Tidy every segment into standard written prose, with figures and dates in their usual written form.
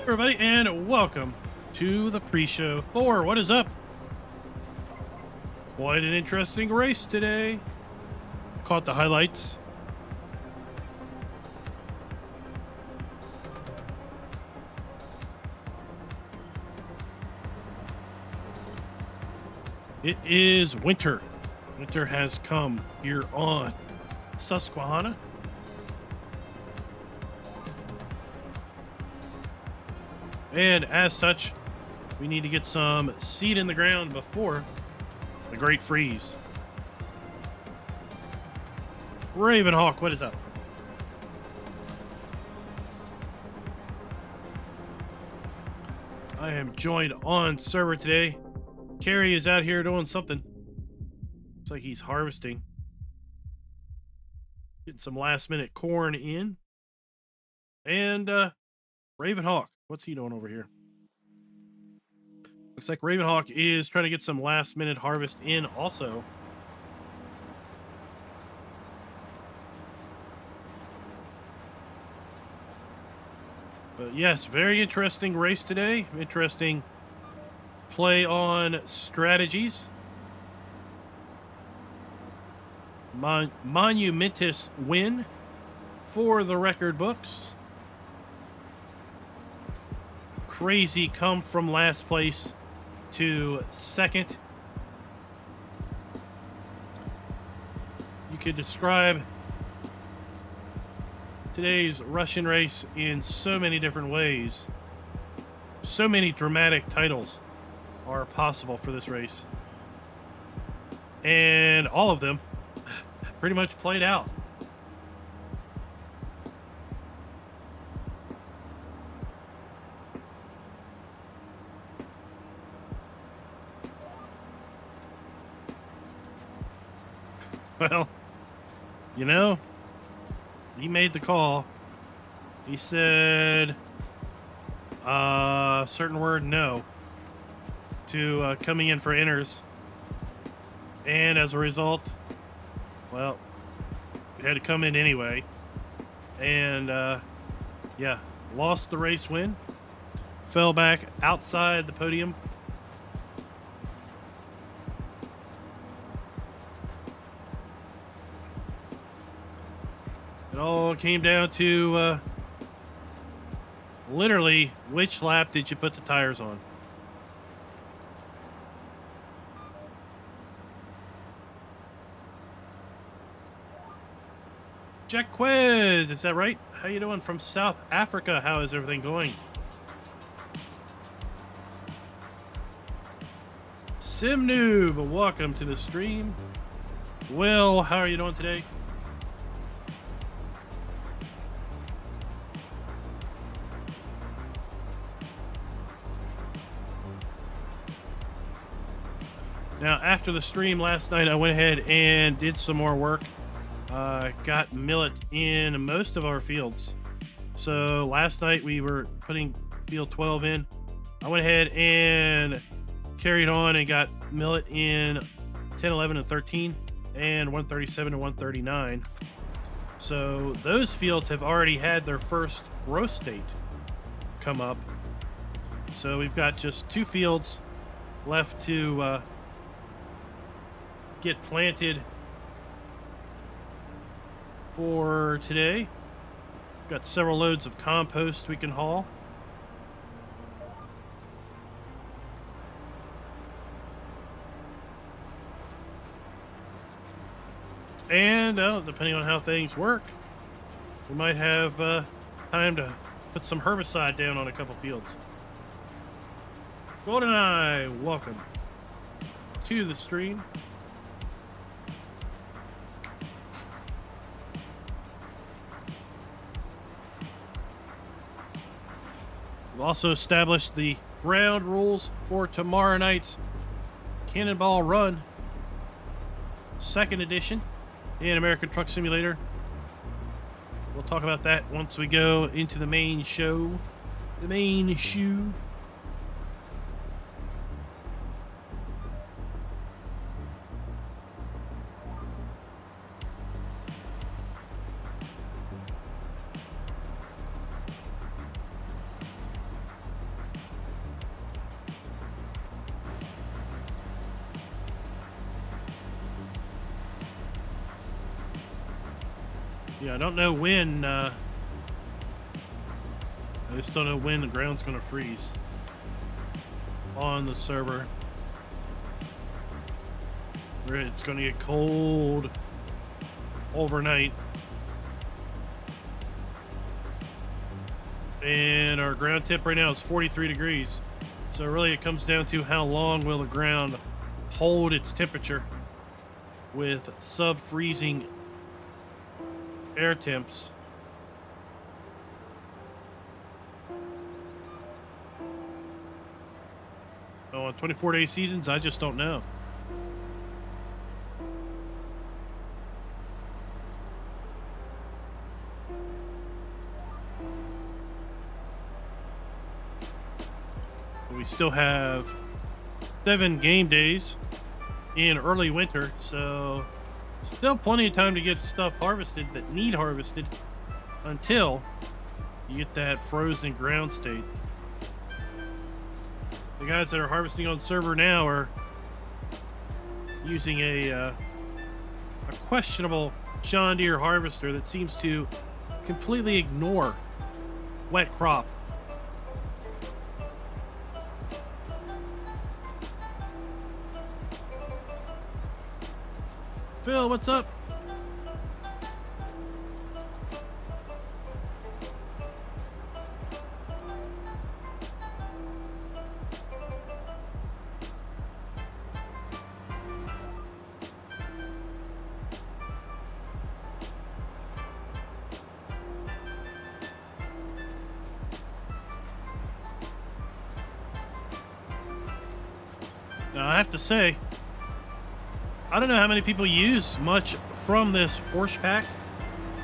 Everybody, and welcome to the pre-show for What Is Up. Quite an interesting race today. Caught the highlights. It is winter. Winter has come here on Susquehanna. And as such, we need to get some seed in the ground before the great freeze. Ravenhawk, what is up? I am joined on server today. Carrie is out here doing something. Looks like he's harvesting. Getting some last minute corn in. And Ravenhawk, what's he doing over here? Looks like Ravenhawk is trying to get some last minute harvest in also. But yes, very interesting race today. Interesting play on strategies. Monumentous win for the record books. Crazy come from last place to second. You could describe today's Russian race in so many different ways. So many dramatic titles are possible for this race. And all of them pretty much played out. Well, you know, he made the call. He said certain word no to coming in for inners. And as a result, well, we had to come in anyway. And yeah, lost the race win. Fell back outside the podium. It all came down to literally which lap did you put the tires on? Jack Quiz, is that right? How you doing from South Africa? How is everything going? Sim Noob, welcome to the stream. Will, how are you doing today? Now, after the stream last night, I went ahead and did some more work. Got millet in most of our fields. So last night we were putting field 12 in. I went ahead and carried on and got millet in 10, 11, and 13, and 137 and 139. So those fields have already had their first growth state come up. So we've got just 2 fields left to get planted for today. Got several loads of compost we can haul. And depending on how things work, we might have time to put some herbicide down on a couple fields. GoldenEye, welcome to the stream. We've also established the ground rules for tomorrow night's Cannonball Run, 2nd edition in American Truck Simulator. We'll talk about that once we go into the main show. The main shoe. Yeah, I don't know when, I just don't know when the ground's gonna freeze on the server. Where it's gonna get cold overnight. And our ground temp right now is 43 degrees. So really it comes down to how long will the ground hold its temperature with sub-freezing air temps. Oh, on 24-day seasons, I just don't know. We still have 7 game days in early winter, so still plenty of time to get stuff harvested that need harvested until you get that frozen ground state. The guys that are harvesting on server now are using a questionable John Deere harvester that seems to completely ignore wet crop. Phil, what's up? Now, I have to say, I don't know how many people use much from this horse pack,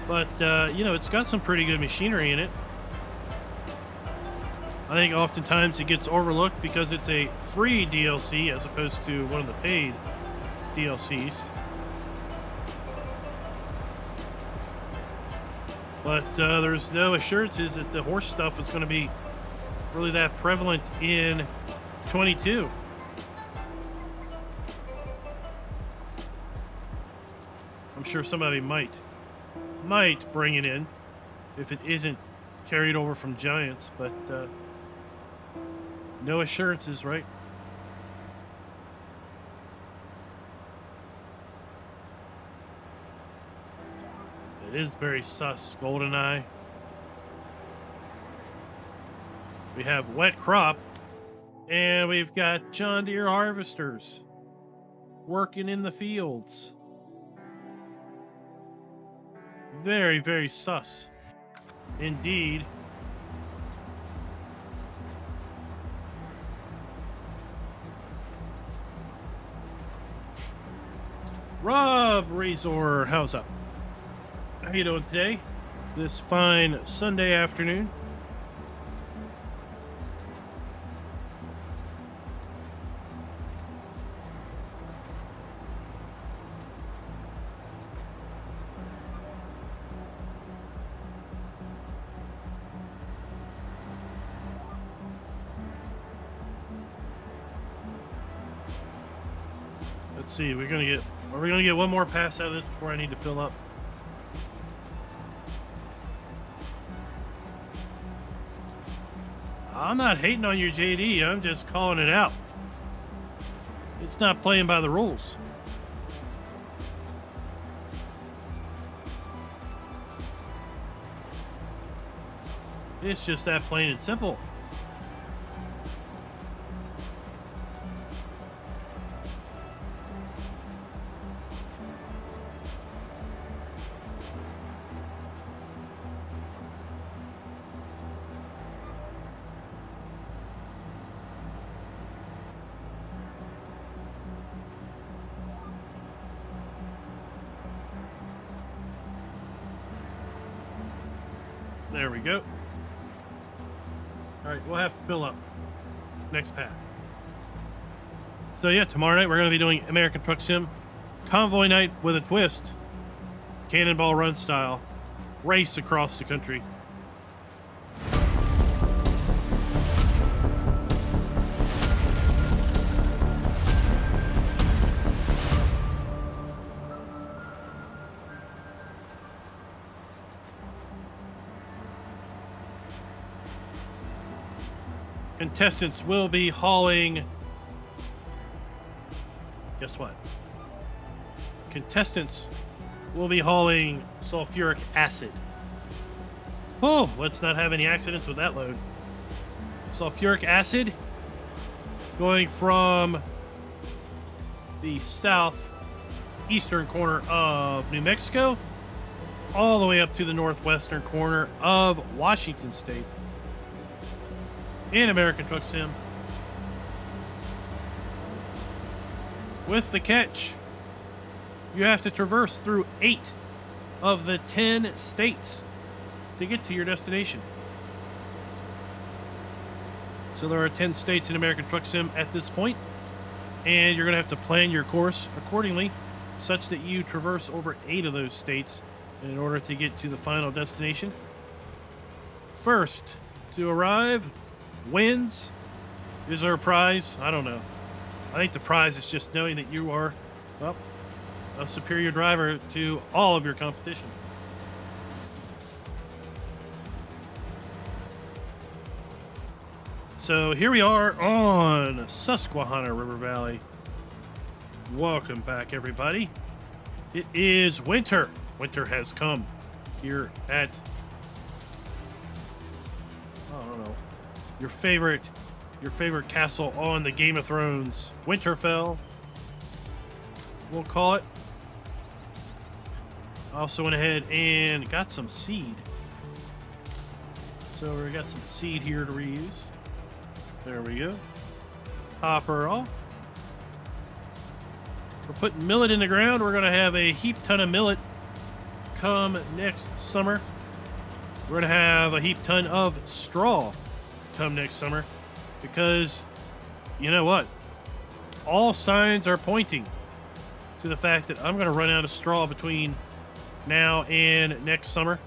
but, you know, it's got some pretty good machinery in it. I think oftentimes it gets overlooked because it's a free DLC as opposed to one of the paid DLCs. But there's no assurances that the horse stuff is going to be really that prevalent in 22. I'm sure somebody might bring it in if it isn't carried over from Giants, but no assurances, right? It is very sus, GoldenEye. We have wet crop, and we've got John Deere harvesters working in the fields. Very, very sus indeed. Rob Razor, how's up? How you doing today? This fine Sunday afternoon. Let's see, are we gonna get one more pass out of this before I need to fill up? I'm not hating on your JD, I'm just calling it out. It's not playing by the rules. It's just that plain and simple. There we go. All right, we'll have to fill up next pack. So yeah, tomorrow night we're going to be doing American Truck Sim Convoy Night with a twist. Cannonball Run style. Race across the country. contestants will be hauling... Guess what? Contestants will be hauling sulfuric acid. Oh, let's not have any accidents with that load. Sulfuric acid going from the southeastern corner of New Mexico all the way up to the northwestern corner of Washington State in American Truck Sim. With the catch, you have to traverse through 8 of the 10 states to get to your destination. So there are 10 states in American Truck Sim at this point, and you're going to have to plan your course accordingly such that you traverse over 8 of those states in order to get to the final destination. First to arrive wins. Is there a prize? I don't know. I think the prize is just knowing that you are, well, a superior driver to all of your competition. So here we are on Susquehanna River Valley. Welcome back, everybody. It is winter. Winter has come here at, I don't know, your favorite castle on the Game of Thrones, Winterfell, we'll call it. Also went ahead and got some seed. So we got some seed here to reuse. There we go. Hopper off. We're putting millet in the ground. We're going to have a heap ton of millet come next summer. We're going to have a heap ton of straw come next summer because, you know what? All signs are pointing to the fact that I'm going to run out of straw between now and next summer,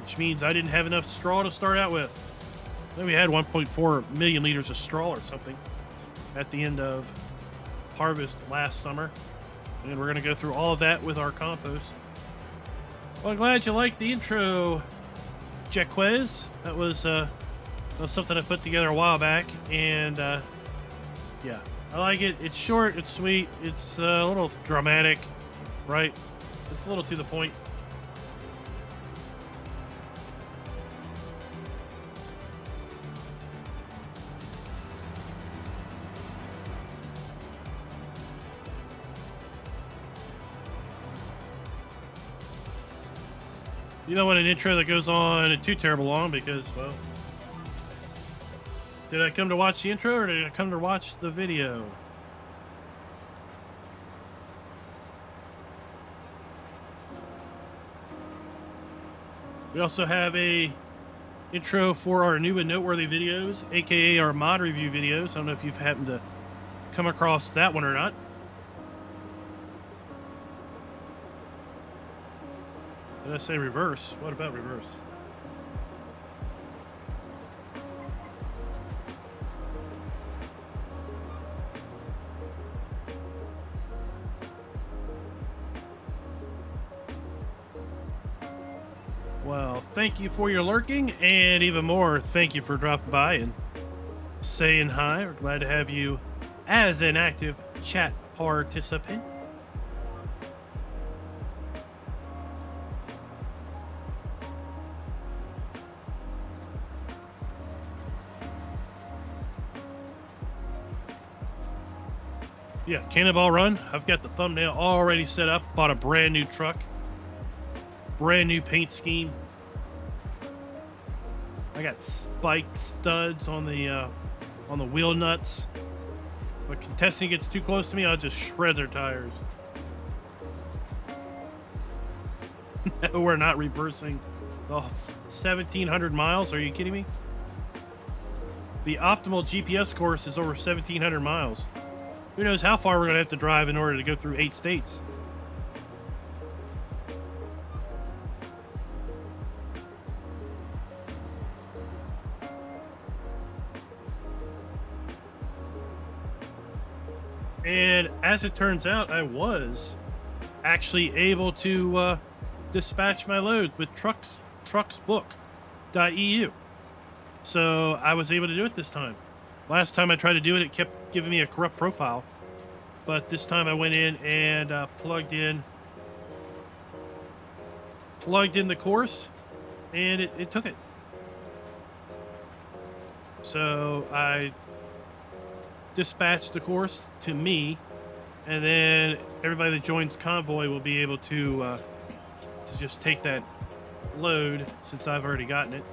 which means I didn't have enough straw to start out with. I think we had 1.4 million liters of straw or something at the end of harvest last summer, and we're going to go through all of that with our compost. Well, I'm glad you liked the intro, Jaquez. That was something I put together a while back, and yeah, I like it. It's short, it's sweet, it's a little dramatic, right? It's a little to the point. You don't want an intro that goes on too terrible long because, well, did I come to watch the intro or did I come to watch the video? We also have a intro for our new and noteworthy videos, aka our mod review videos. I don't know if you've happened to come across that one or not. Did I say reverse? What about reverse? Well, thank you for your lurking, and even more, thank you for dropping by and saying hi. We're glad to have you as an active chat participant. Yeah, Cannonball Run. I've got the thumbnail already set up. Bought a brand new truck. Brand new paint scheme. I got spiked studs on the wheel nuts. If a contestant gets too close to me, I'll just shred their tires. We're not reversing the 1,700 miles. Are you kidding me? The optimal GPS course is over 1,700 miles. Who knows how far we're going to have to drive in order to go through 8 states. And as it turns out, I was actually able to dispatch my loads with trucksbook.eu. So I was able to do it this time. Last time I tried to do it, it kept giving me a corrupt profile. But this time I went in and plugged in the course, and it took it. So I dispatched the course to me, and then everybody that joins Convoy will be able to just take that load since I've already gotten it.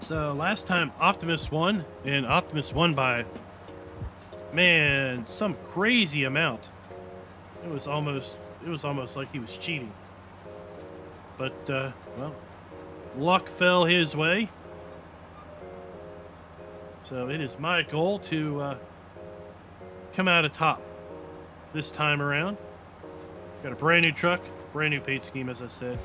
So last time Optimus won, and Optimus won by, man, some crazy amount. It was almost like he was cheating. But well, luck fell his way. So it is my goal to come out atop this time around. Got a brand new truck, brand new paint scheme, as I said.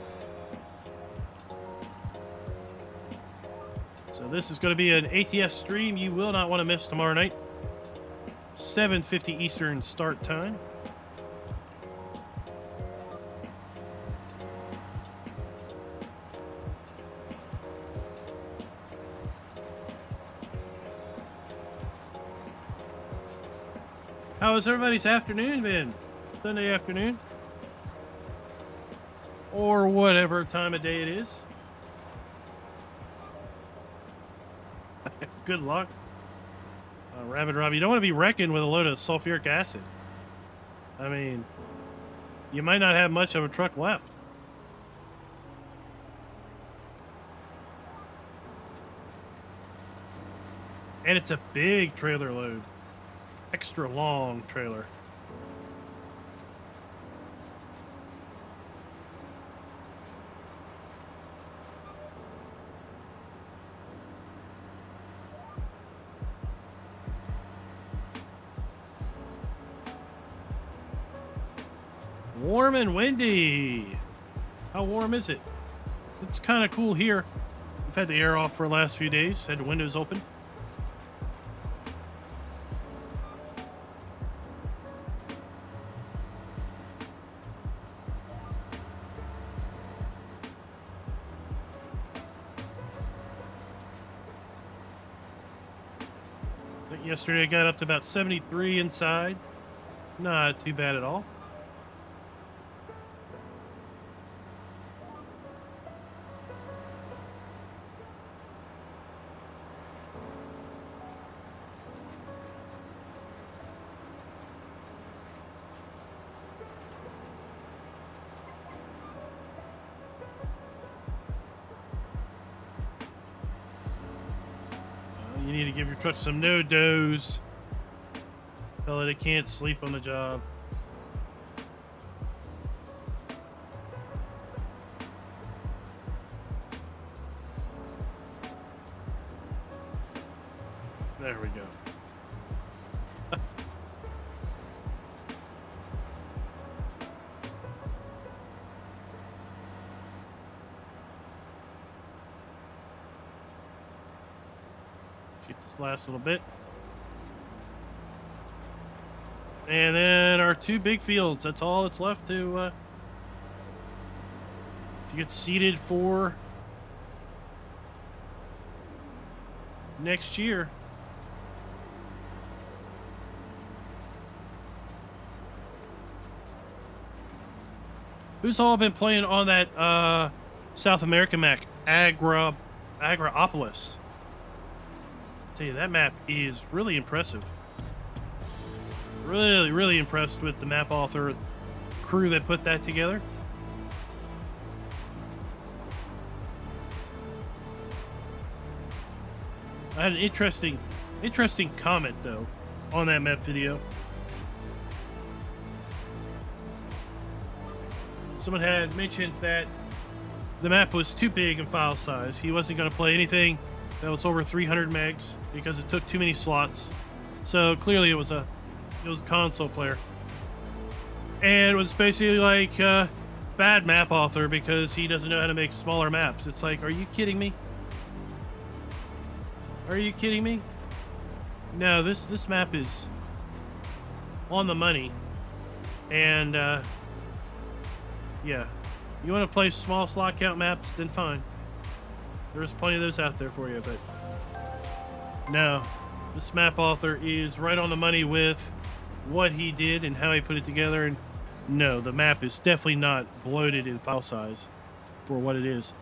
So this is going to be an ATS stream you will not want to miss tomorrow night. 7:50 Eastern start time. How was everybody's afternoon been? Sunday afternoon? Or whatever time of day it is. Good luck. Rabbit Rob, you don't want to be wrecking with a load of sulfuric acid. I mean, you might not have much of a truck left. And it's a big trailer load. Extra long trailer. Warm and windy. How warm is it? It's kind of cool here. We've had the air off for the last few days. Had the windows open. I think yesterday I got up to about 73 inside. Not too bad at all. You need to give your truck some no-dos. Tell it it can't sleep on the job. There we go. This last little bit, and then our two big fields. That's all that's left to get seeded for next year. Who's all been playing on that South American map, Agropolis? Tell you, that map is really impressive. Really impressed with the map author crew that put that together. I had an interesting comment though on that map video. Someone had mentioned that the map was too big in file size. He wasn't going to play anything that was over 300 megs because it took too many slots. So clearly it was a console player. And it was basically like bad map author because he doesn't know how to make smaller maps. It's like, are you kidding me? Are you kidding me? No, this map is on the money. And yeah, you want to play small slot count maps, then fine. There's plenty of those out there for you, but no, this map author is right on the money with what he did and how he put it together. And no, the map is definitely not bloated in file size for what it is.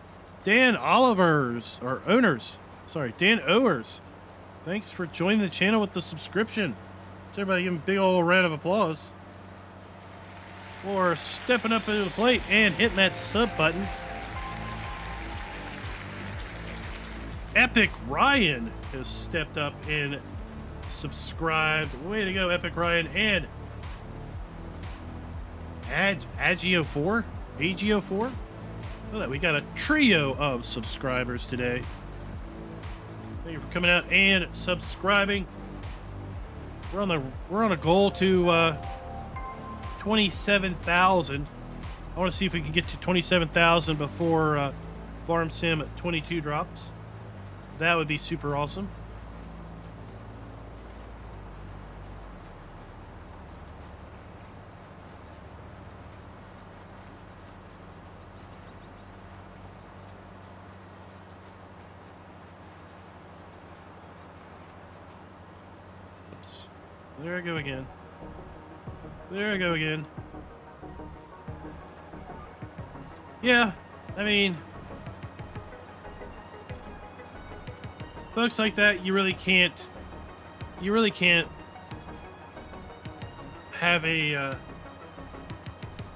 Dan Owers, thanks for joining the channel with the subscription. Let's everybody give him a big old round of applause for stepping up into the plate and hitting that sub button. Epic Ryan has stepped up and subscribed. Way to go, Epic Ryan. And Agio4? Look at that, we got a trio of subscribers today. Thank you for coming out and subscribing. We're on a goal to 27,000. I want to see if we can get to 27,000 before Farm Sim 22 drops. That would be super awesome. Oops. There I go again. There I go again. Yeah, I mean, folks like that, you really can't have a,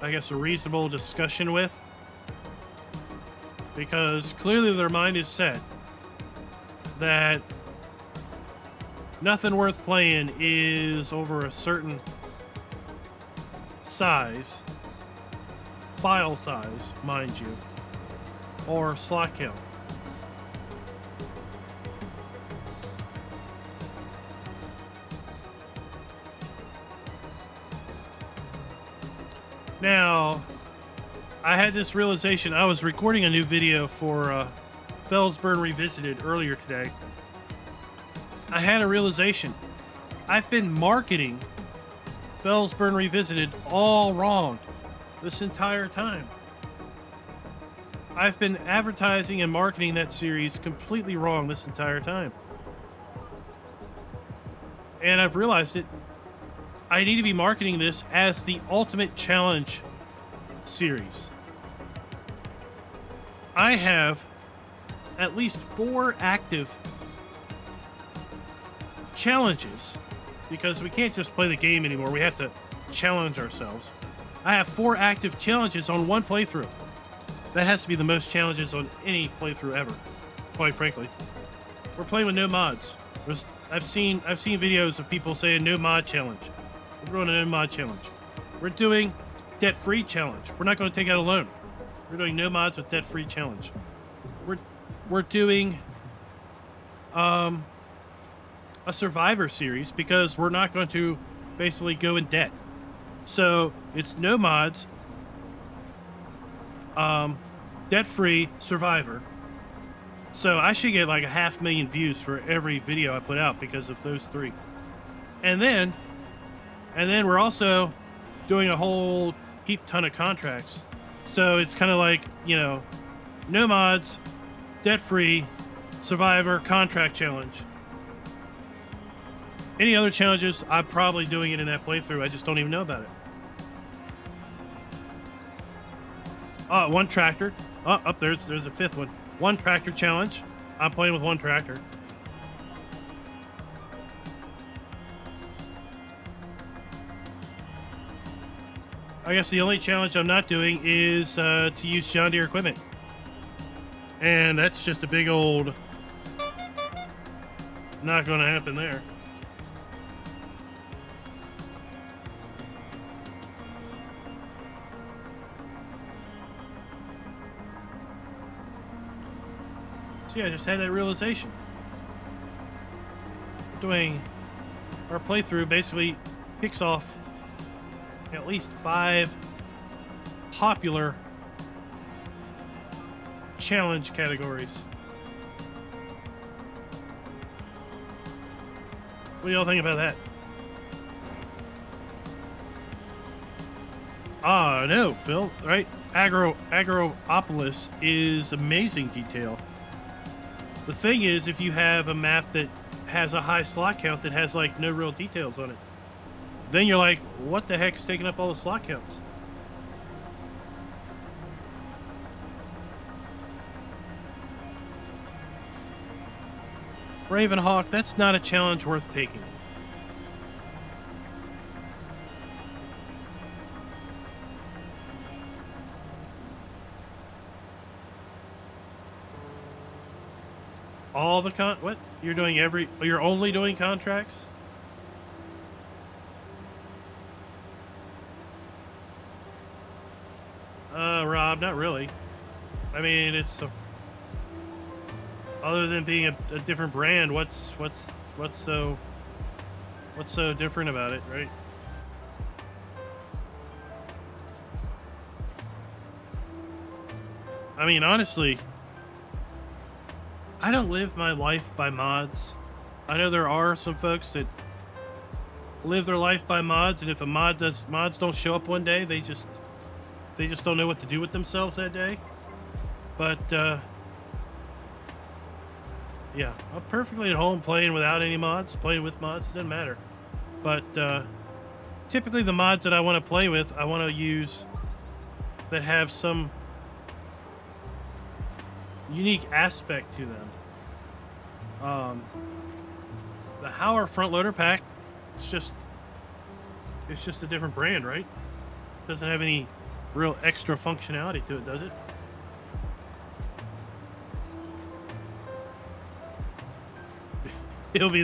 I guess, a reasonable discussion with, because clearly their mind is set that nothing worth playing is over a certain size, file size, mind you, or slot count. Now, I had this realization. I was recording a new video for Felsburn Revisited earlier today. I had a realization. I've been marketing Felsburn Revisited all wrong this entire time. I've been advertising and marketing that series completely wrong this entire time. And I've realized it. I need to be marketing this as the Ultimate Challenge series. I have at least 4 active challenges, because we can't just play the game anymore. We have to challenge ourselves. I have 4 active challenges on one playthrough. That has to be the most challenges on any playthrough ever, quite frankly. We're playing with no mods. I've seen videos of people saying no mod challenge. We're doing a no mod challenge. We're doing debt-free challenge. We're not going to take out a loan. We're doing no mods with debt-free challenge. We're doing a Survivor series because we're not going to basically go in debt. So it's no mods, debt-free Survivor. So I should get like 500,000 views for every video I put out because of those 3. And then we're also doing a whole heap ton of contracts. So it's kind of like, you know, no mods, debt-free, Survivor, contract challenge. Any other challenges, I'm probably doing it in that playthrough. I just don't even know about it. Oh, 1 tractor. Oh, up there's a 5th one. 1 tractor challenge. I'm playing with 1 tractor. I guess the only challenge I'm not doing is to use John Deere equipment. And that's just a big old... Not going to happen there. So yeah, I just had that realization. doing our playthrough basically kicks off at least 5 popular challenge categories. What do y'all think about that? Ah, no, Phil, right? Agropolis is amazing detail. The thing is, if you have a map that has a high slot count that has like no real details on it, then you're like, what the heck's taking up all the slot counts? Ravenhawk, that's not a challenge worth taking. All the what? You're only doing contracts? Rob, not really. I mean, it's other than being a different brand, what's so different about it, right? I mean, honestly, I don't live my life by mods. I know there are some folks that live their life by mods, and if mods don't show up one day, they just don't know what to do with themselves that day. But yeah, I'm perfectly at home playing without any mods, playing with mods, it doesn't matter. But typically the mods that I want to play with, I want to use that have some unique aspect to them. The Hauer front loader pack, it's just a different brand, right? Doesn't have any real extra functionality to it, does it? It'll be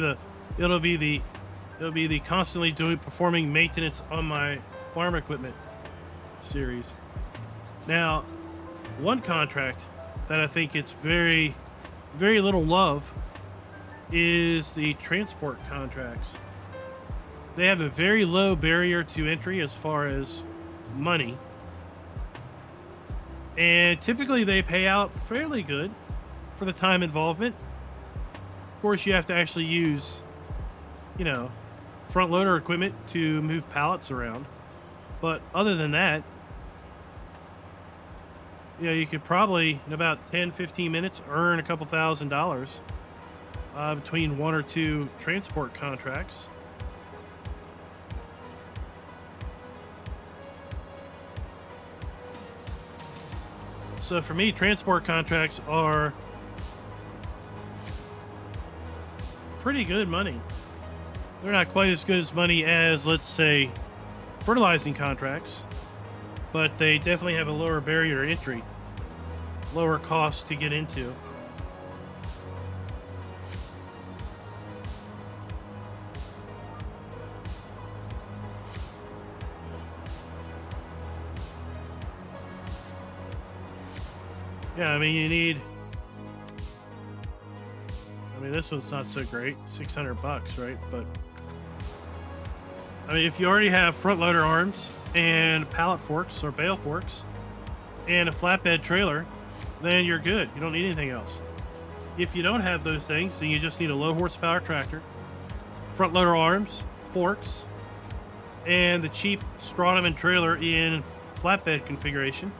the constantly performing maintenance on my farm equipment series. Now, one contract that I think it's very, very little love is the transport contracts. They have a very low barrier to entry as far as money, and typically they pay out fairly good for the time involvement. Of course, you have to actually use, front loader equipment to move pallets around. But other than that, you could probably, in about 10-15 minutes, earn a couple $1,000 between 1 or 2 transport contracts. So for me, transport contracts are pretty good money. They're not quite as good as money as, let's say, fertilizing contracts, but they definitely have a lower barrier to entry, lower cost to get into. Yeah, I mean, this one's not so great, $600, right? But I mean, if you already have front loader arms and pallet forks or bale forks and a flatbed trailer, then you're good. You don't need anything else. If you don't have those things, then you just need a low horsepower tractor, front loader arms, forks, and the cheap stratum and trailer in flatbed configuration,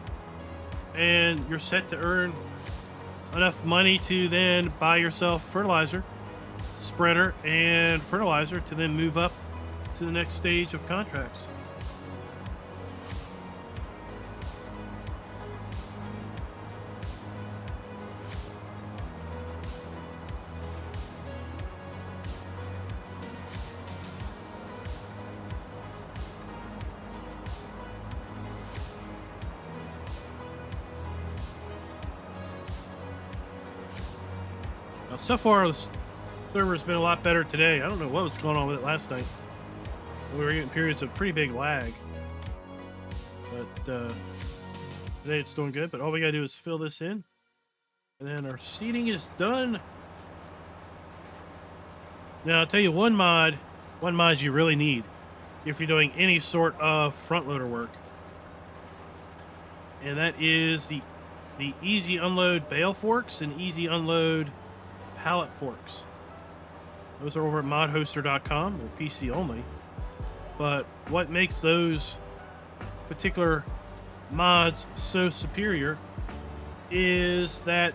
and you're set to earn enough money to then buy yourself fertilizer, spreader, and fertilizer to then move up to the next stage of contracts. Now, so far, the server's been a lot better today. I don't know what was going on with it last night. We were getting periods of pretty big lag. But today it's doing good. But all we gotta do is fill this in. And then our seating is done. Now, I'll tell you one mod you really need if you're doing any sort of front loader work, and that is the easy unload bale forks and easy unload pallet forks. Those are over at modhoster.com. They're PC only. But what makes those particular mods so superior is that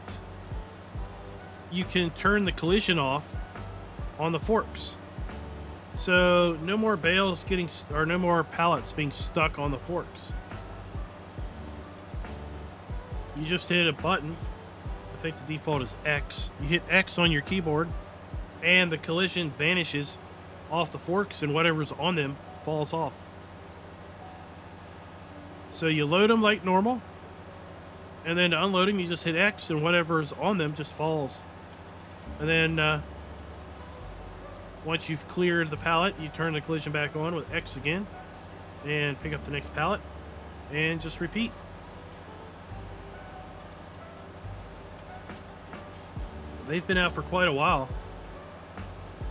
you can turn the collision off on the forks. So no more bales getting, or no more pallets being stuck on the forks. You just hit a button. I think the default is X. You hit X on your keyboard and the collision vanishes off the forks and whatever's on them falls off. So you load them like normal, and then to unload them you just hit X and whatever's on them just falls. And then once you've cleared the pallet, you turn the collision back on with X again and pick up the next pallet and just repeat. They've been out for quite a while,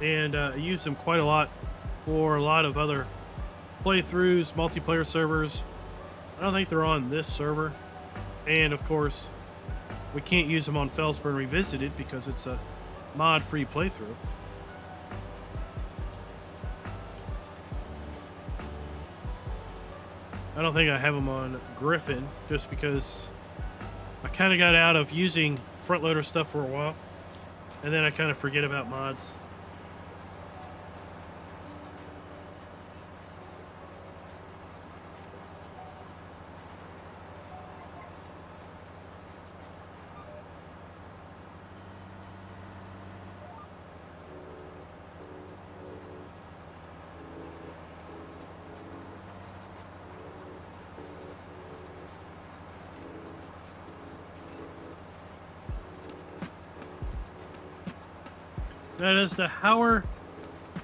and I use them quite a lot for a lot of other playthroughs, multiplayer servers. I don't think they're on this server, and of course we can't use them on Felsburn Revisited because it's a mod-free playthrough. I don't think I have them on Griffin just because I kind of got out of using front loader stuff for a while, and then I kind of forget about mods. Now,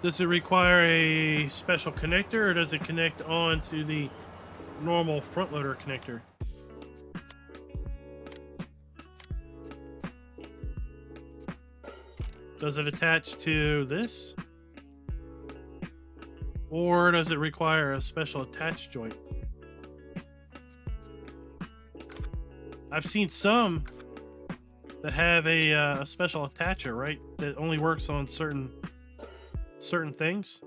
does it require a special connector, or does it connect on to the normal front loader connector? Does it attach to this? Or does it require a special attach joint? I've seen some that have a special attacher, right? That only works on certain things.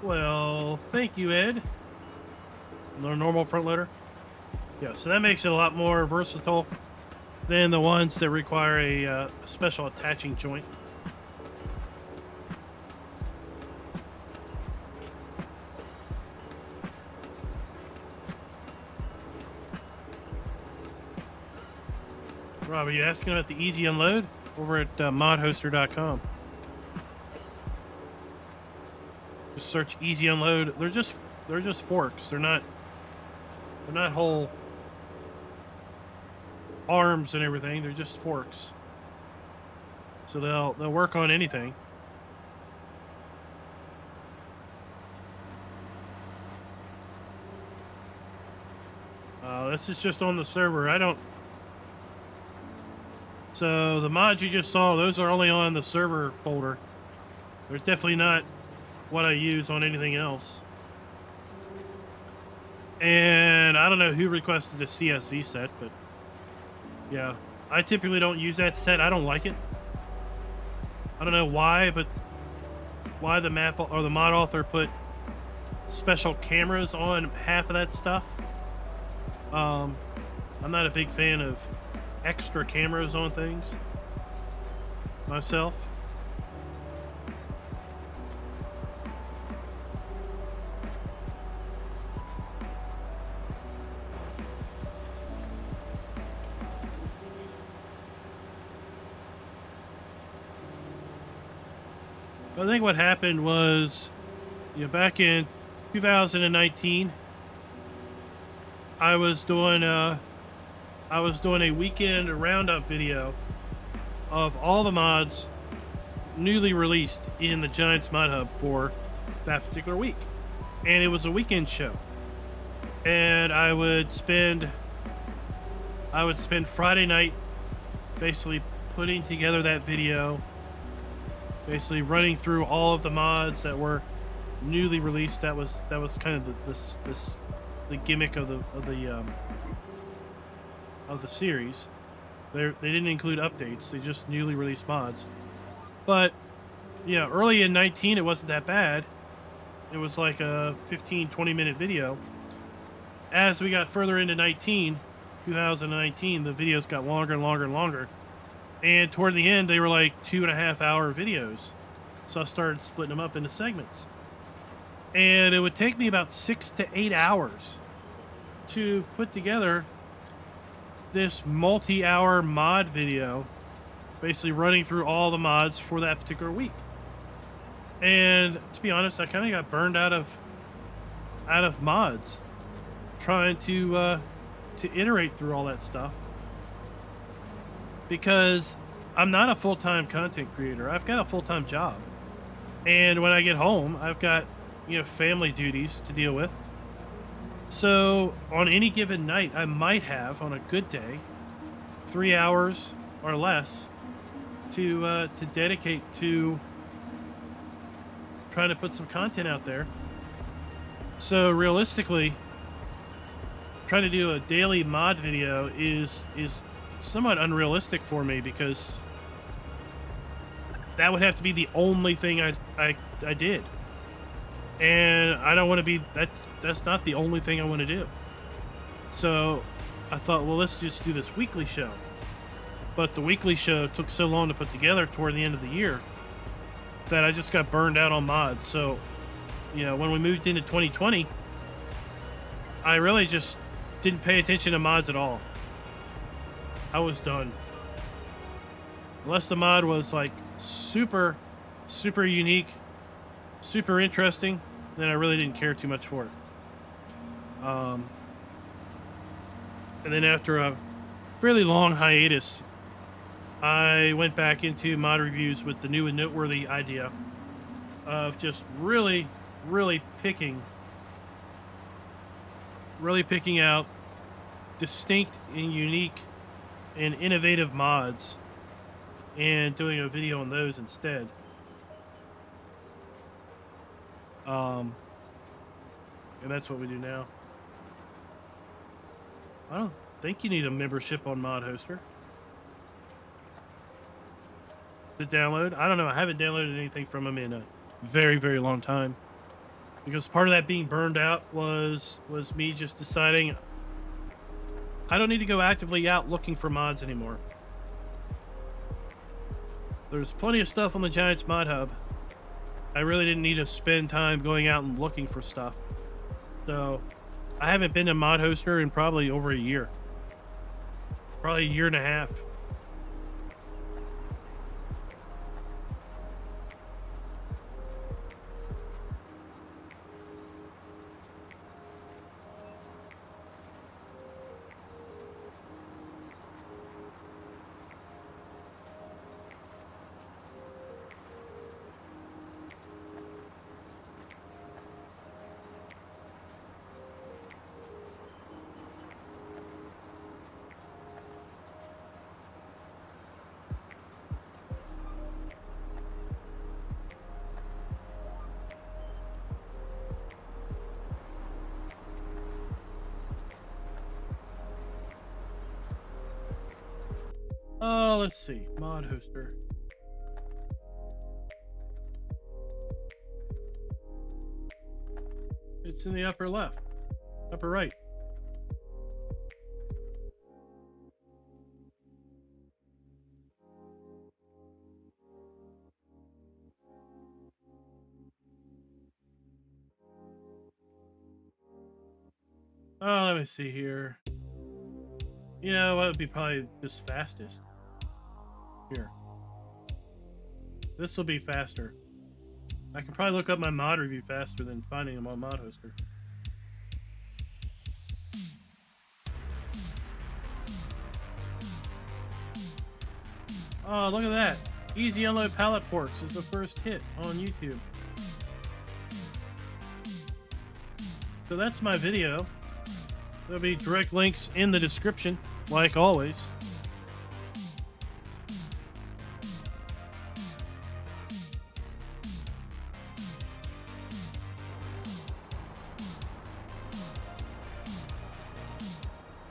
Well, thank you, Ed. The normal front loader. Yeah, so that makes it a lot more versatile than the ones that require a special attaching joint. Rob, are you asking about the easy unload? Over at modhoster.com. Just search easy unload. They're just forks. They're not whole arms and everything. They're just forks. So they'll work on anything. This is just on the server. So the mods you just saw, those are only on the server folder. There's definitely not what I use on anything else. And I don't know who requested the CSZ set, but yeah, I typically don't use that set. I don't like it. I don't know why, but why the map or the mod author put special cameras on half of that stuff. I'm not a big fan of extra cameras on things myself. I think what happened was, back in 2019, I was doing a weekend roundup video of all the mods newly released in the Giants Mod Hub for that particular week. And it was a weekend show. And I would spend Friday night basically putting together that video, basically running through all of the mods that were newly released. That was kind of the gimmick of the series. They didn't include updates, they just newly released mods. But yeah, early in 19 it wasn't that bad. It was like a 15-20 minute video. As we got further into 2019, the videos got longer and longer and longer. And toward the end, they were like 2.5 hour videos. So I started splitting them up into segments. And it would take me about 6 to 8 hours to put together this multi-hour mod video, basically running through all the mods for that particular week. And to be honest, I kind of got burned out of mods, trying to iterate through all that stuff, because I'm not a full-time content creator. I've got a full-time job, and when I get home, I've got, you know, family duties to deal with. So on any given night, I might have, on a good day, 3 hours or less to dedicate to trying to put some content out there. So realistically, trying to do a daily mod video is somewhat unrealistic for me, because that would have to be the only thing I did. And I don't want to be, that's not the only thing I want to do. So I thought, well, let's just do this weekly show. But the weekly show took so long to put together toward the end of the year that I just got burned out on mods. So, you know, when we moved into 2020, I really just didn't pay attention to mods at all. I was done. Unless the mod was like super unique, super interesting, then I really didn't care too much for it. And then after a fairly long hiatus, I went back into mod reviews with the new and noteworthy idea of just really picking out distinct and unique and innovative mods and doing a video on those instead. And that's what we do now. I don't think you need a membership on Mod Hoster to download. I don't know. I haven't downloaded anything from them in a very long time, because part of that being burned out was me just deciding I don't need to go actively out looking for mods anymore. There's plenty of stuff on the Giants Mod Hub. I really didn't need to spend time going out and looking for stuff. So I haven't been to Mod Hoster in probably over a year. Probably a year and a half. Oh, let's see. Mod Hoster. It's in the upper left. Upper right. Oh, let me see here. You know what would be probably just fastest? Here. This will be faster. I can probably look up my mod review faster than finding them on Mod Hoster. Oh, look at that. Easy unload pallet forks is the first hit on YouTube. So that's my video. There'll be direct links in the description, like always.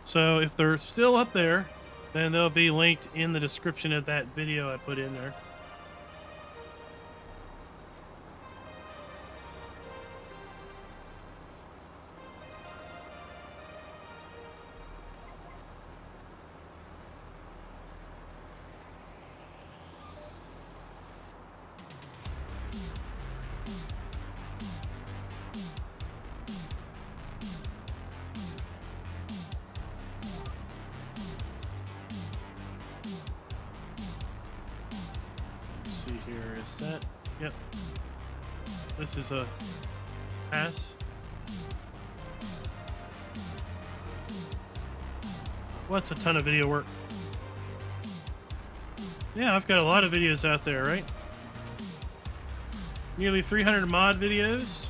So if they're still up there, then they'll be linked in the description of that video I put in there. See here, is that? Yep. This is a pass. What's a ton of video work? Yeah, I've got a lot of videos out there, right? Nearly 300 mod videos.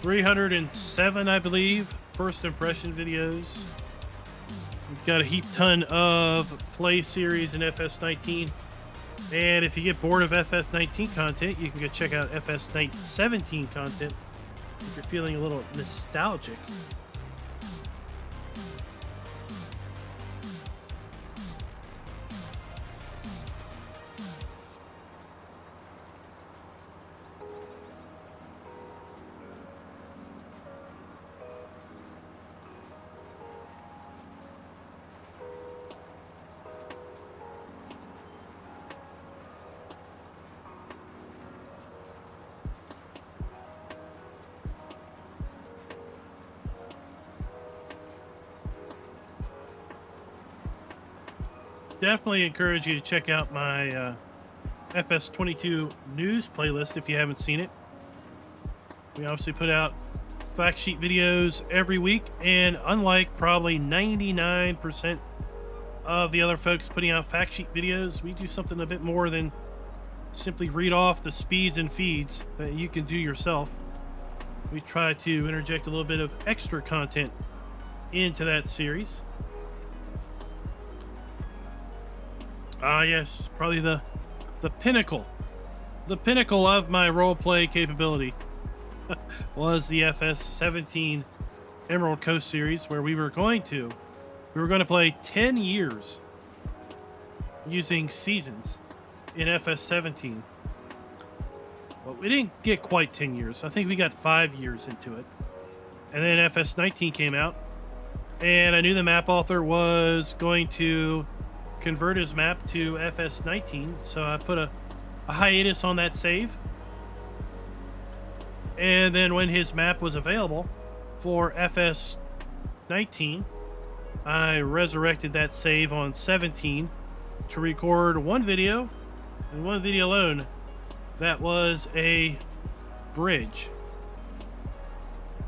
307, I believe, first impression videos. We've got a heap ton of play series in FS19. And if you get bored of FS19 content, you can go check out FS17 content if you're feeling a little nostalgic. Definitely encourage you to check out my FS22 news playlist if you haven't seen it. We obviously put out fact sheet videos every week, and unlike probably 99% of the other folks putting out fact sheet videos, we do something a bit more than simply read off the speeds and feeds that you can do yourself. We try to interject a little bit of extra content into that series. Yes, probably the pinnacle of my roleplay capability was the FS17 Emerald Coast series, where we were going to play 10 years using seasons in FS17. Well, we didn't get quite 10 years. I think we got 5 years into it. And then FS19 came out, and I knew the map author was going to convert his map to FS19, so I put a hiatus on that save. And then when his map was available for FS19, I resurrected that save on 17 to record one video, and one video alone. That was a bridge.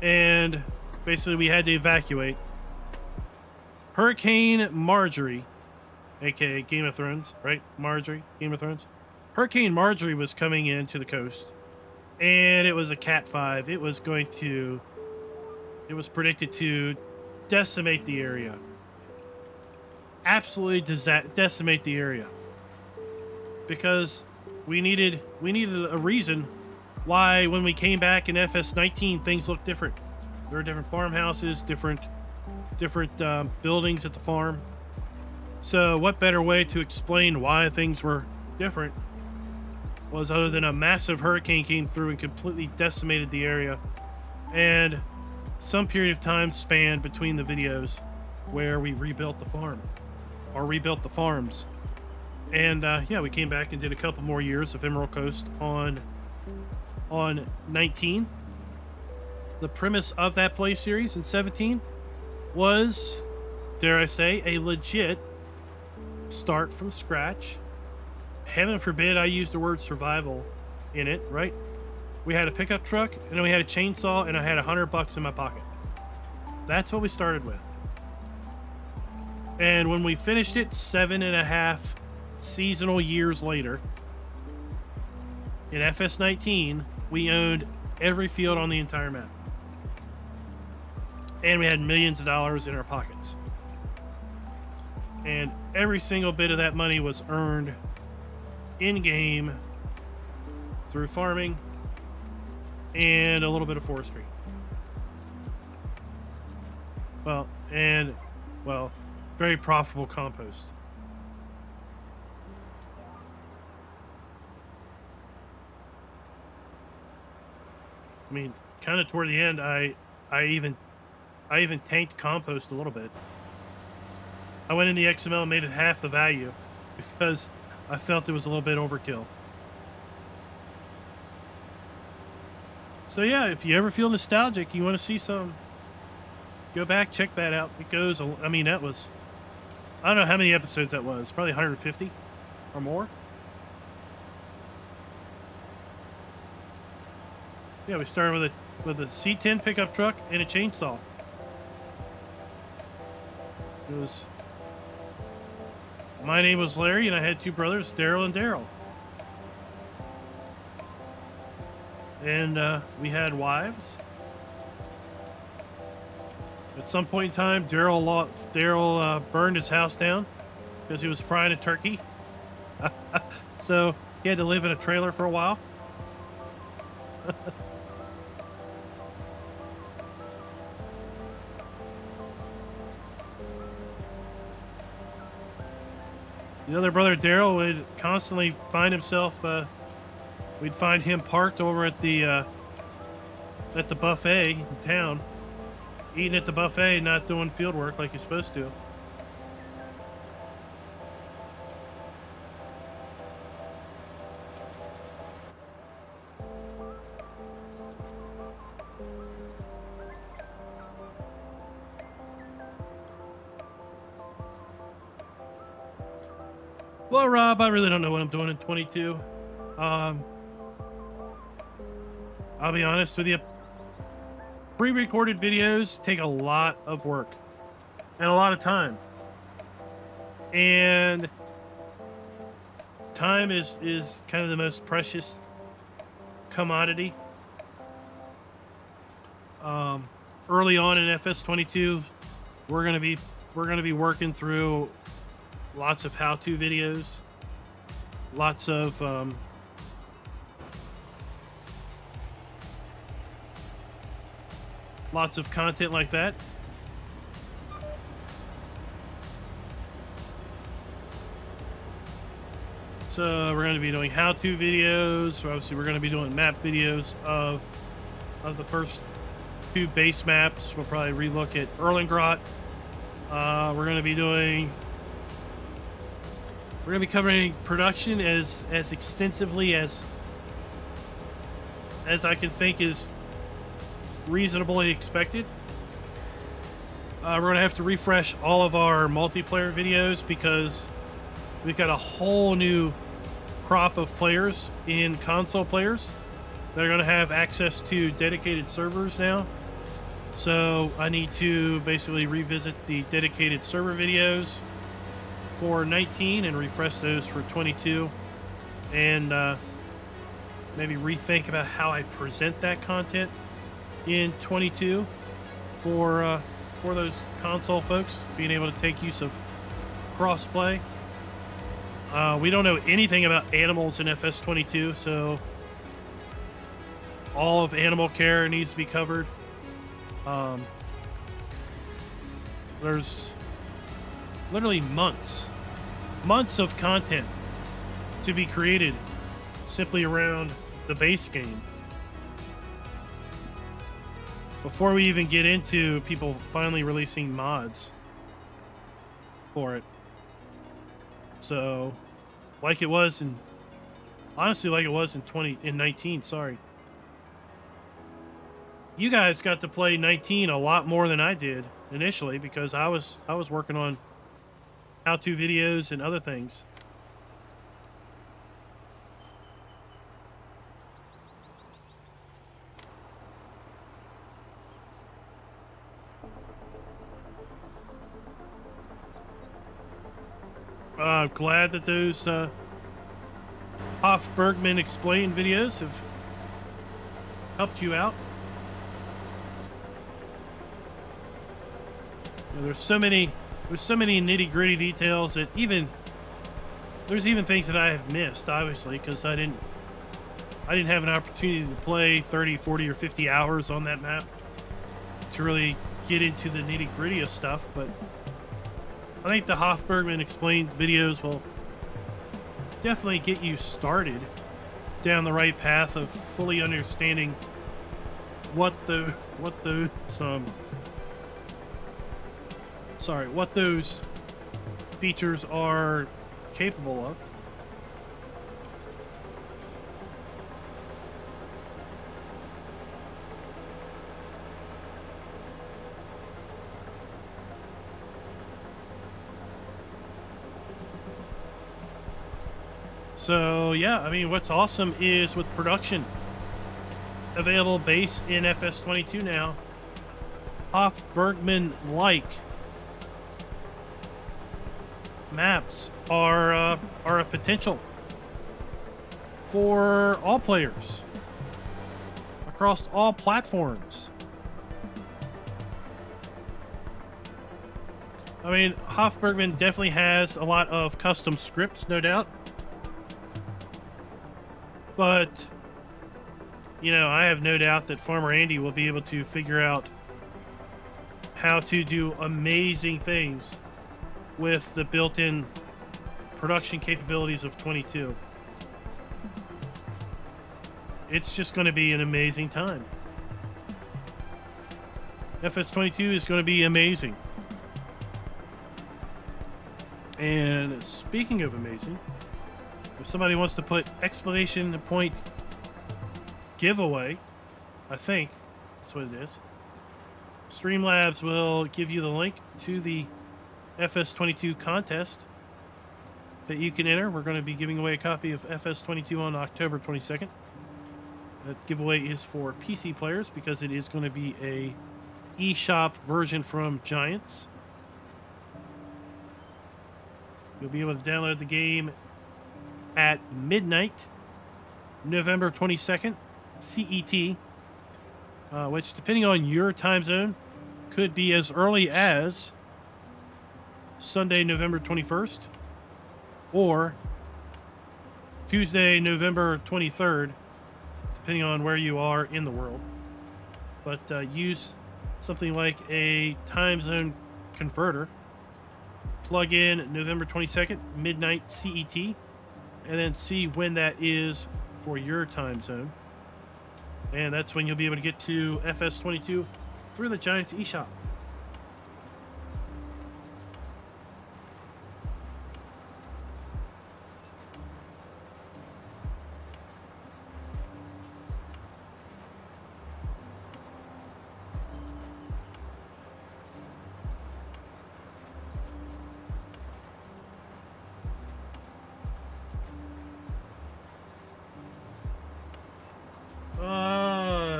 And basically we had to evacuate. Hurricane Marjorie, aka Game of Thrones, right? Marjorie, Game of Thrones. Hurricane Marjorie was coming into the coast, and it was a Cat 5. It was predicted to decimate the area. Absolutely decimate the area. Because we needed a reason why when we came back in FS19 things looked different. There were different farmhouses, different buildings at the farm. So what better way to explain why things were different was other than a massive hurricane came through and completely decimated the area, and some period of time spanned between the videos where we rebuilt the farm or rebuilt the farms. And yeah, we came back and did a couple more years of Emerald Coast on 19. The premise of that play series in 17 was, dare I say, a legit start from scratch. Heaven forbid I use the word survival in it, right? We had a pickup truck, and then we had a chainsaw, and I had $100 in my pocket. That's what we started with. And when we finished it, 7.5 seasonal years later, in FS19, we owned every field on the entire map. And we had millions of dollars in our pockets. And every single bit of that money was earned in-game through farming and a little bit of forestry. Well, very profitable compost. I mean, kind of toward the end, I even tanked compost a little bit. I went in the XML and made it half the value because I felt it was a little bit overkill. So yeah, if you ever feel nostalgic, you want to see some, go back, check that out. It goes, I mean, that was, I don't know how many episodes that was, probably 150 or more. Yeah, we started with a C10 pickup truck and a chainsaw. It was, my name was Larry, and I had two brothers, Daryl and Daryl. And we had wives. At some point in time, Daryl burned his house down because he was frying a turkey. So he had to live in a trailer for a while. The other brother, Daryl, would constantly find himself, we'd find him parked over at the buffet in town, eating at the buffet, not doing field work like you're supposed to. Well, Rob, I really don't know what I'm doing in 22. I'll be honest with you. Pre-recorded videos take a lot of work and a lot of time. And time is kind of the most precious commodity. Early on in FS22, we're gonna be working through lots of how-to videos, lots of content like that. So we're going to be doing how-to videos. So obviously we're going to be doing map videos of the first two base maps. We'll probably relook at Erlengrot. We're going to be covering production as extensively as I can think is reasonably expected. We're going to have to refresh all of our multiplayer videos because we've got a whole new crop of players in console players that are going to have access to dedicated servers now. So I need to basically revisit the dedicated server videos for 19 and refresh those for 22, and maybe rethink about how I present that content in 22 for those console folks, being able to take use of crossplay. We don't know anything about animals in FS22, so all of animal care needs to be covered. There's literally months of content to be created simply around the base game before we even get into people finally releasing mods for it. So like it was in 19, sorry. You guys got to play 19 a lot more than I did initially because I was working on how-to videos and other things. Glad that those Hoff Bergman Explain videos have helped you out. You know, there's so many nitty-gritty details that there's even things that I have missed, obviously, because I didn't have an opportunity to play 30, 40, or 50 hours on that map to really get into the nitty-gritty of stuff. But I think the Hoff Bergman Explained videos will definitely get you started down the right path of fully understanding what those features are capable of. So yeah, I mean, what's awesome is with production available base in FS22 now, Hoff Bergman like maps are a potential for all players across all platforms. I mean, Hoff Bergman definitely has a lot of custom scripts, no doubt. But, you know, I have no doubt that Farmer Andy will be able to figure out how to do amazing things with the built-in production capabilities of 22. It's just going to be an amazing time. FS22 is going to be amazing. And speaking of amazing, if somebody wants to put exclamation point giveaway, I think that's what it is, Streamlabs will give you the link to the FS22 contest that you can enter. We're going to be giving away a copy of FS22 on October 22nd. That giveaway is for PC players because it is going to be a eShop version from Giants. You'll be able to download the game at midnight, November 22nd, CET, which, depending on your time zone, could be as early as Sunday, November 21st, or Tuesday, November 23rd, depending on where you are in the world. But use something like a time zone converter. Plug in November 22nd, midnight CET, and then see when that is for your time zone. And that's when you'll be able to get to FS22 through the Giants eShop.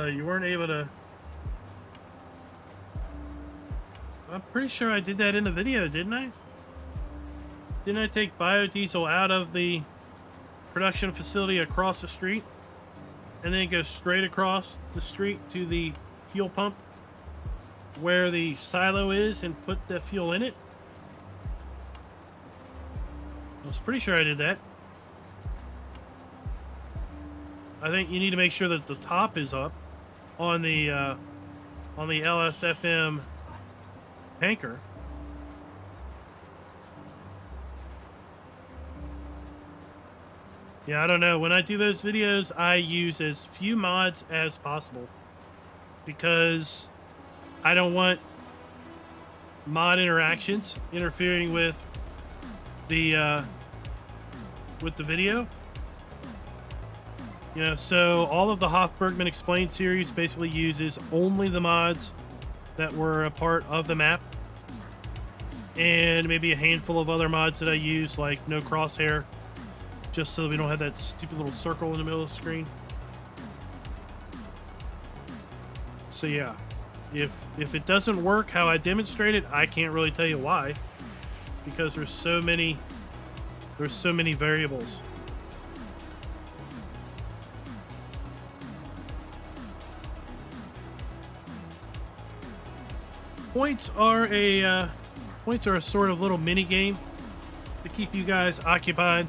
You weren't able to... I'm pretty sure I did that in the video, didn't I? Didn't I take biodiesel out of the production facility across the street and then go straight across the street to the fuel pump where the silo is and put the fuel in it? I was pretty sure I did that. I think you need to make sure that the top is up on the LSFM tanker. Yeah, I don't know. When I do those videos, I use as few mods as possible because I don't want mod interactions interfering with the video. You know, so all of the Hoff Bergman Explained series basically uses only the mods that were a part of the map, and maybe a handful of other mods that I use, like no crosshair, just so we don't have that stupid little circle in the middle of the screen. So yeah, if it doesn't work how I demonstrated, I can't really tell you why, because there's so many There's so many variables. Points are a sort of little mini game to keep you guys occupied,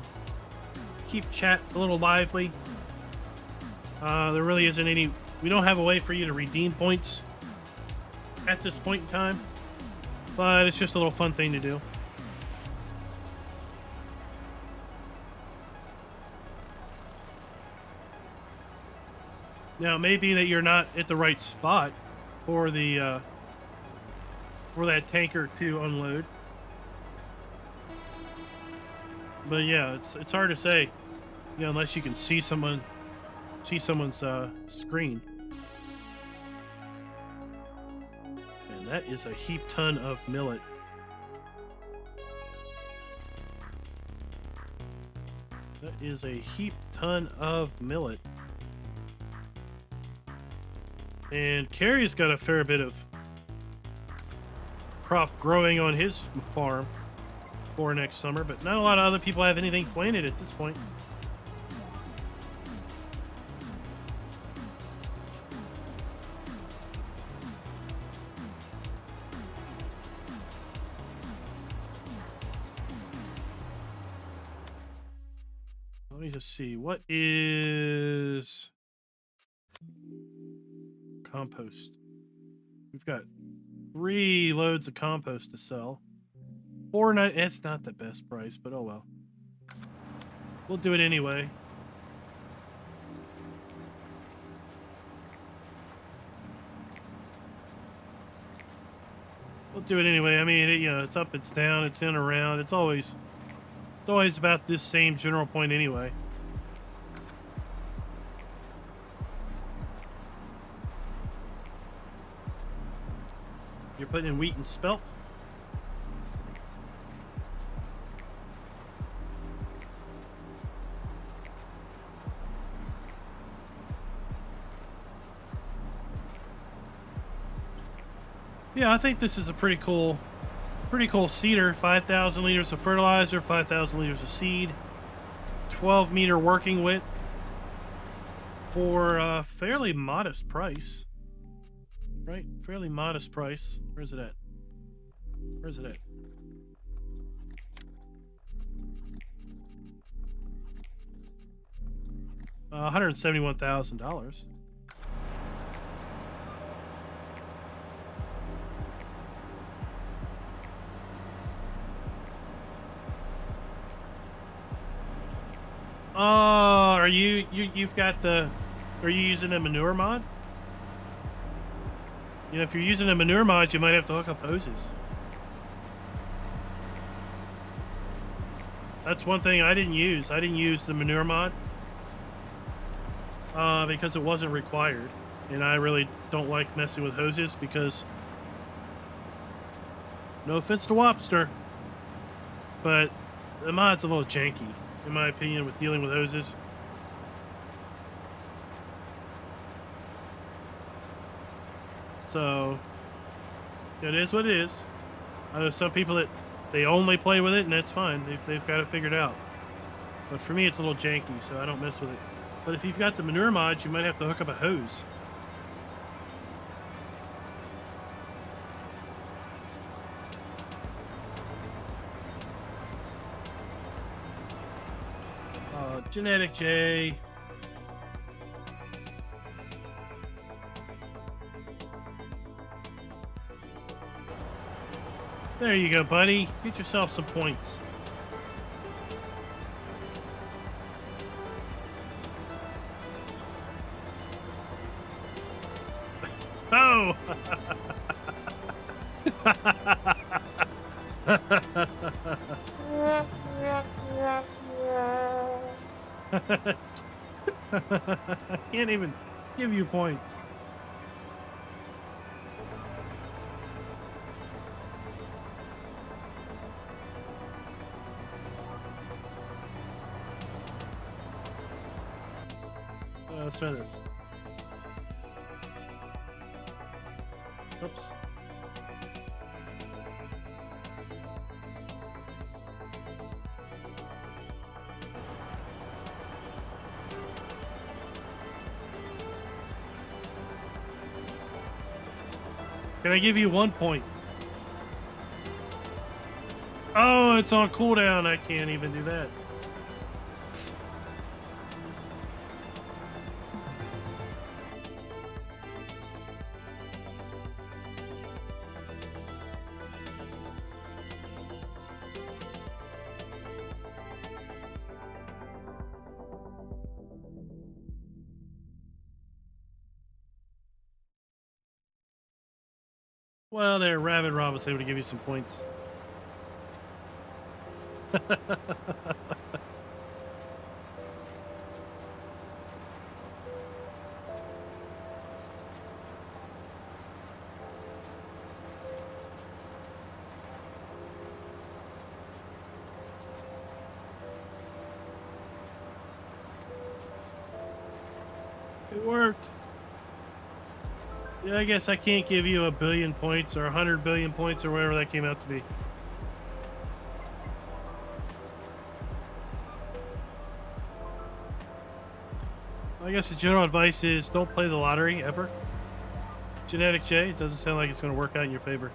keep chat a little lively. There really isn't any. We don't have a way for you to redeem points at this point in time, but it's just a little fun thing to do. Now, it may be that you're not at the right spot for the for that tanker to unload, but yeah, it's hard to say, you know, unless you can see someone's screen. And that is a heap ton of millet. That is a heap ton of millet. And Carrie's got a fair bit of crop growing on his farm for next summer, but not a lot of other people have anything planted at this point. Let me just see, what is compost? We've got 3 loads of compost to sell. $4.90. It's not the best price, but oh well. We'll do it anyway. We'll do it anyway. I mean, you know, it's up, it's down, it's in, around. It's always about this same general point anyway. You're putting in wheat and spelt. Yeah, I think this is a pretty cool seeder. 5,000 liters of fertilizer, 5,000 liters of seed, 12-meter working width for a fairly modest price. Right? Fairly modest price. Where's it at? Where's it at? $171,000. Are you've got the, are you using a manure mod? You know, if you're using a manure mod, you might have to hook up hoses. That's one thing I didn't use. I didn't use the manure mod because it wasn't required. And I really don't like messing with hoses because, no offense to Wobster, but the mod's a little janky, in my opinion, with dealing with hoses. So, it is what it is. I know some people that they only play with it, and that's fine. They've got it figured out. But for me, it's a little janky, so I don't mess with it. But if you've got the manure mods, you might have to hook up a hose. Genetic J. There you go, buddy. Get yourself some points. Oh! I can't even give you points. Let's try this. Oops. Can I give you 1 point? Oh, it's on cooldown. I can't even do that. Well, there, Rabbit Rob was able to give you some points. It worked. Yeah, I guess I can't give you 1 billion points or 100 billion points or whatever that came out to be. I guess the general advice is don't play the lottery ever. Genetic J, it doesn't sound like it's going to work out in your favor.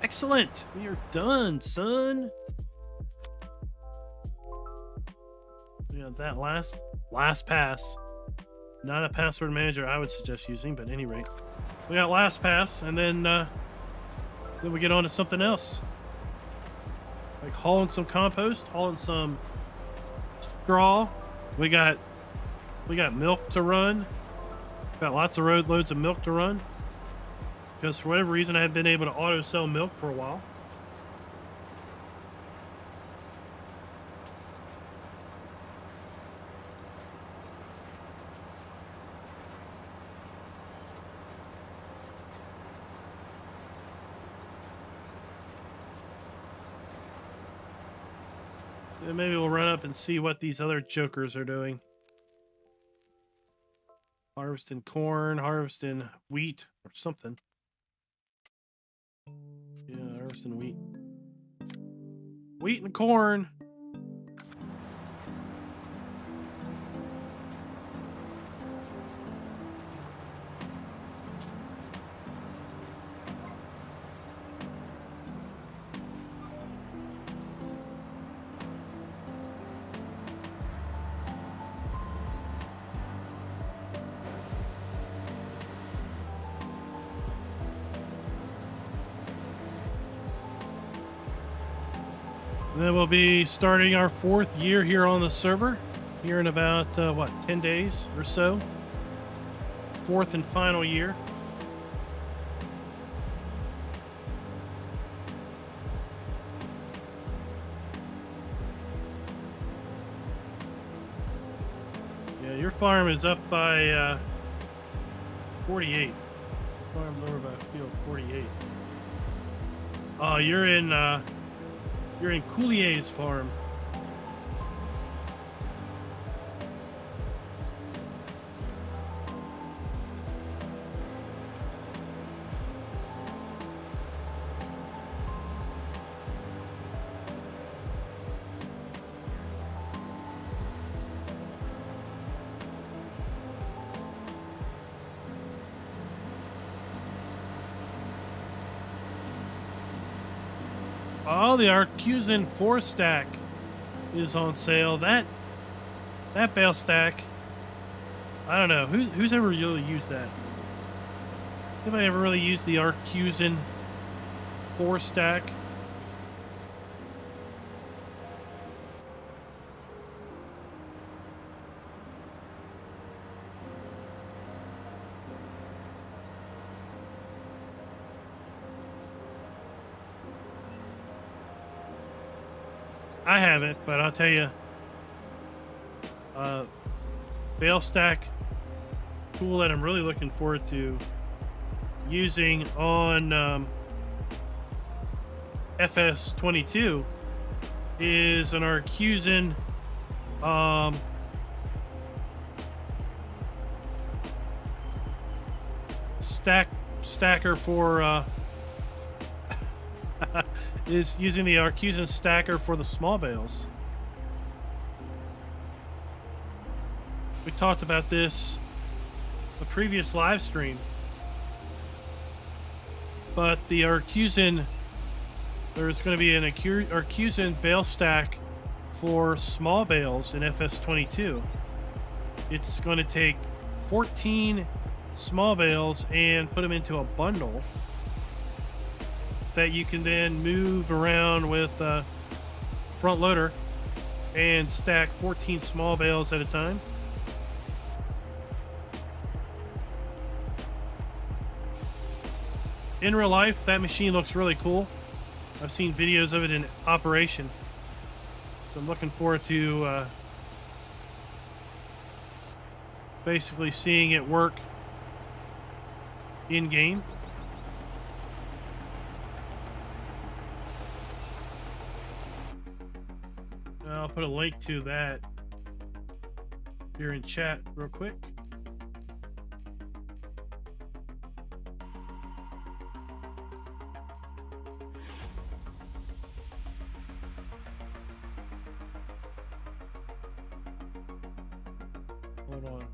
Excellent. We are done, son. We got that last pass. Not a password manager I would suggest using, but at any rate. We got last pass, and then we get on to something else. Like hauling some compost, hauling some straw. We got milk to run. Got lots of loads of milk to run. Because for whatever reason, I have been able to auto sell milk for a while. And maybe we'll run up and see what these other jokers are doing. Harvesting corn, harvesting wheat, or something. Yeah, harvesting wheat. Wheat and corn. And then we'll be starting our 4th year here on the server here in about, 10 days or so. 4th and final year. Yeah, your farm is up by 48. Your farm's over by field 48. Oh, you're in Coulier's farm. Oh, the Arcusan 4 stack is on sale. That bale stack, I don't know. Who's ever really used that? Anybody ever really used the Arcusan 4 stack? I haven't, but I'll tell you, bale stack tool that I'm really looking forward to using on FS22 is an Arcusan stacker for is using the Arcusan stacker for the small bales. We talked about this a previous live stream, but the Arcusin, there's going to be an Arcusin bale stack for small bales in FS22. It's going to take 14 small bales and put them into a bundle that you can then move around with a front loader and stack 14 small bales at a time. In real life, that machine looks really cool. I've seen videos of it in operation, so I'm looking forward to basically seeing it work in game. I'll put a link to that here in chat real quick. Hold on.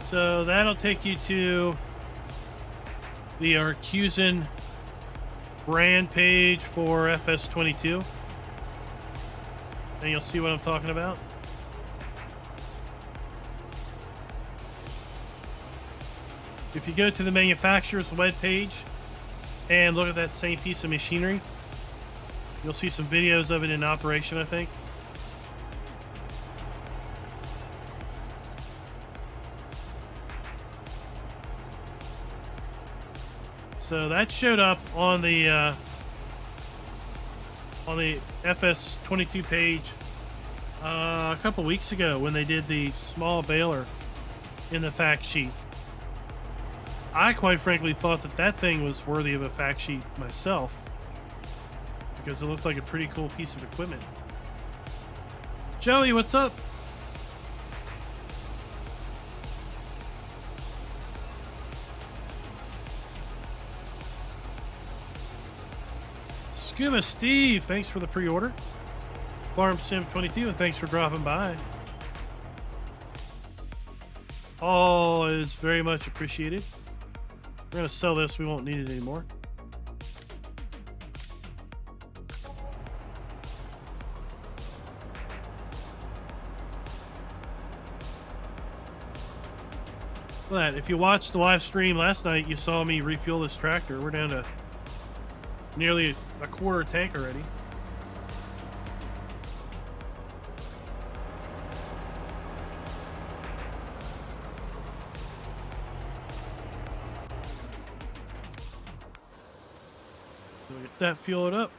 So that'll take you to the Arcusin brand page for FS22. And you'll see what I'm talking about. If you go to the manufacturer's webpage and look at that same piece of machinery, you'll see some videos of it in operation, I think. So that showed up on the FS22 page a couple weeks ago when they did the small baler in the fact sheet. I quite frankly thought that that thing was worthy of a fact sheet myself because it looked like a pretty cool piece of equipment. Joey, what's up? Scuba Steve, thanks for the pre-order. Farm Sim 22, and thanks for dropping by. All is very much appreciated. We're going to sell this. We won't need it anymore. But if you watched the live stream last night, you saw me refuel this tractor. We're down to nearly a quarter tank already. So get that fueled up.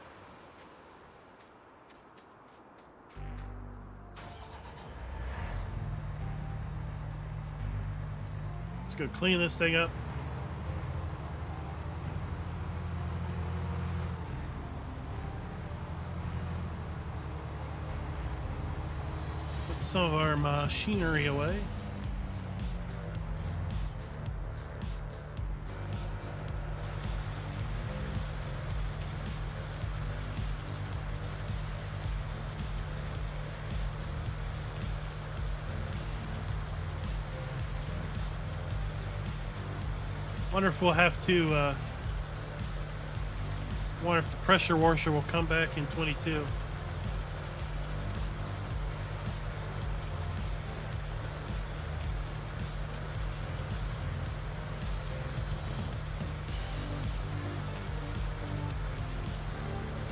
Let's go clean this thing up. Put some of our machinery away. Wonder if we'll have to, wonder if the pressure washer will come back in 22.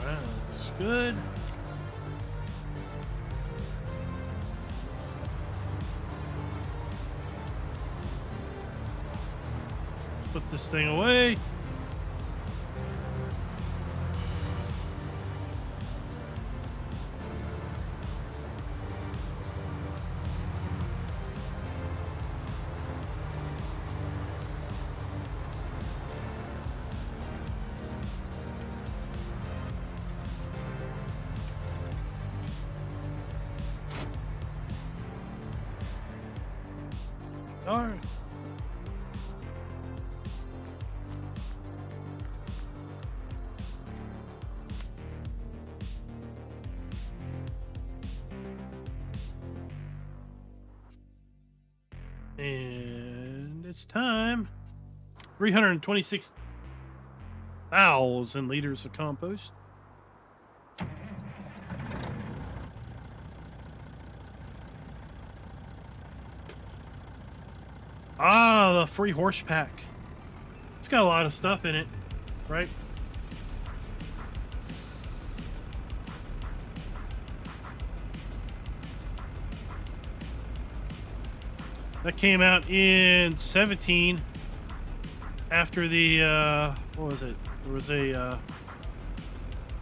That's good. Put this thing away. All right. And it's time. 326,000 liters of compost. Ah, the free horse pack. It's got a lot of stuff in it, right? That came out in 17 after the, what was it? There was a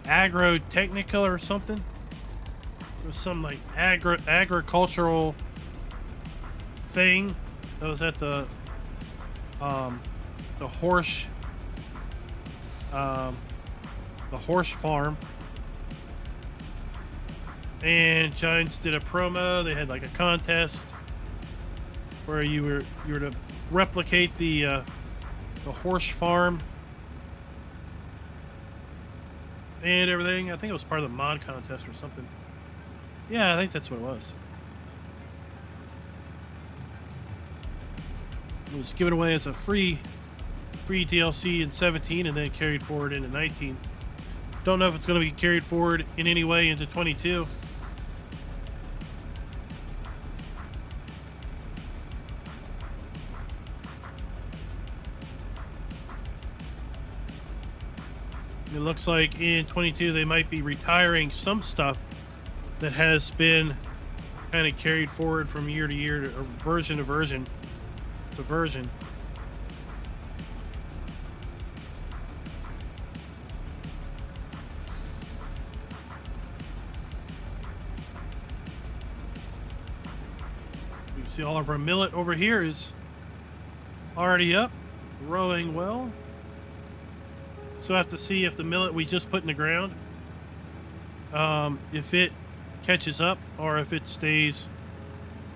Agro-Technica or something. It was some like agricultural thing that was at the horse farm. And Giants did a promo. They had like a contest where you were to replicate the horse farm and everything. I think it was part of the mod contest or something. Yeah, I think that's what it was. It was given away as a free DLC in 17 and then carried forward into 19. Don't know if it's going to be carried forward in any way into 22. It looks like in 22 they might be retiring some stuff that has been kind of carried forward from year to year, or version to version to version. You see all of our millet over here is already up, growing well. So I have to see if the millet we just put in the ground, if it catches up or if it stays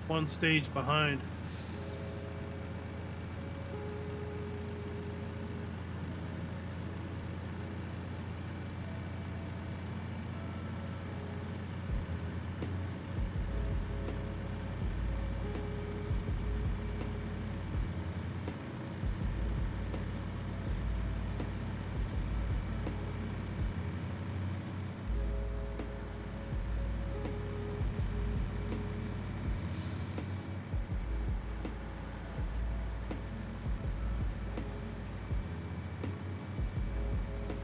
one stage behind.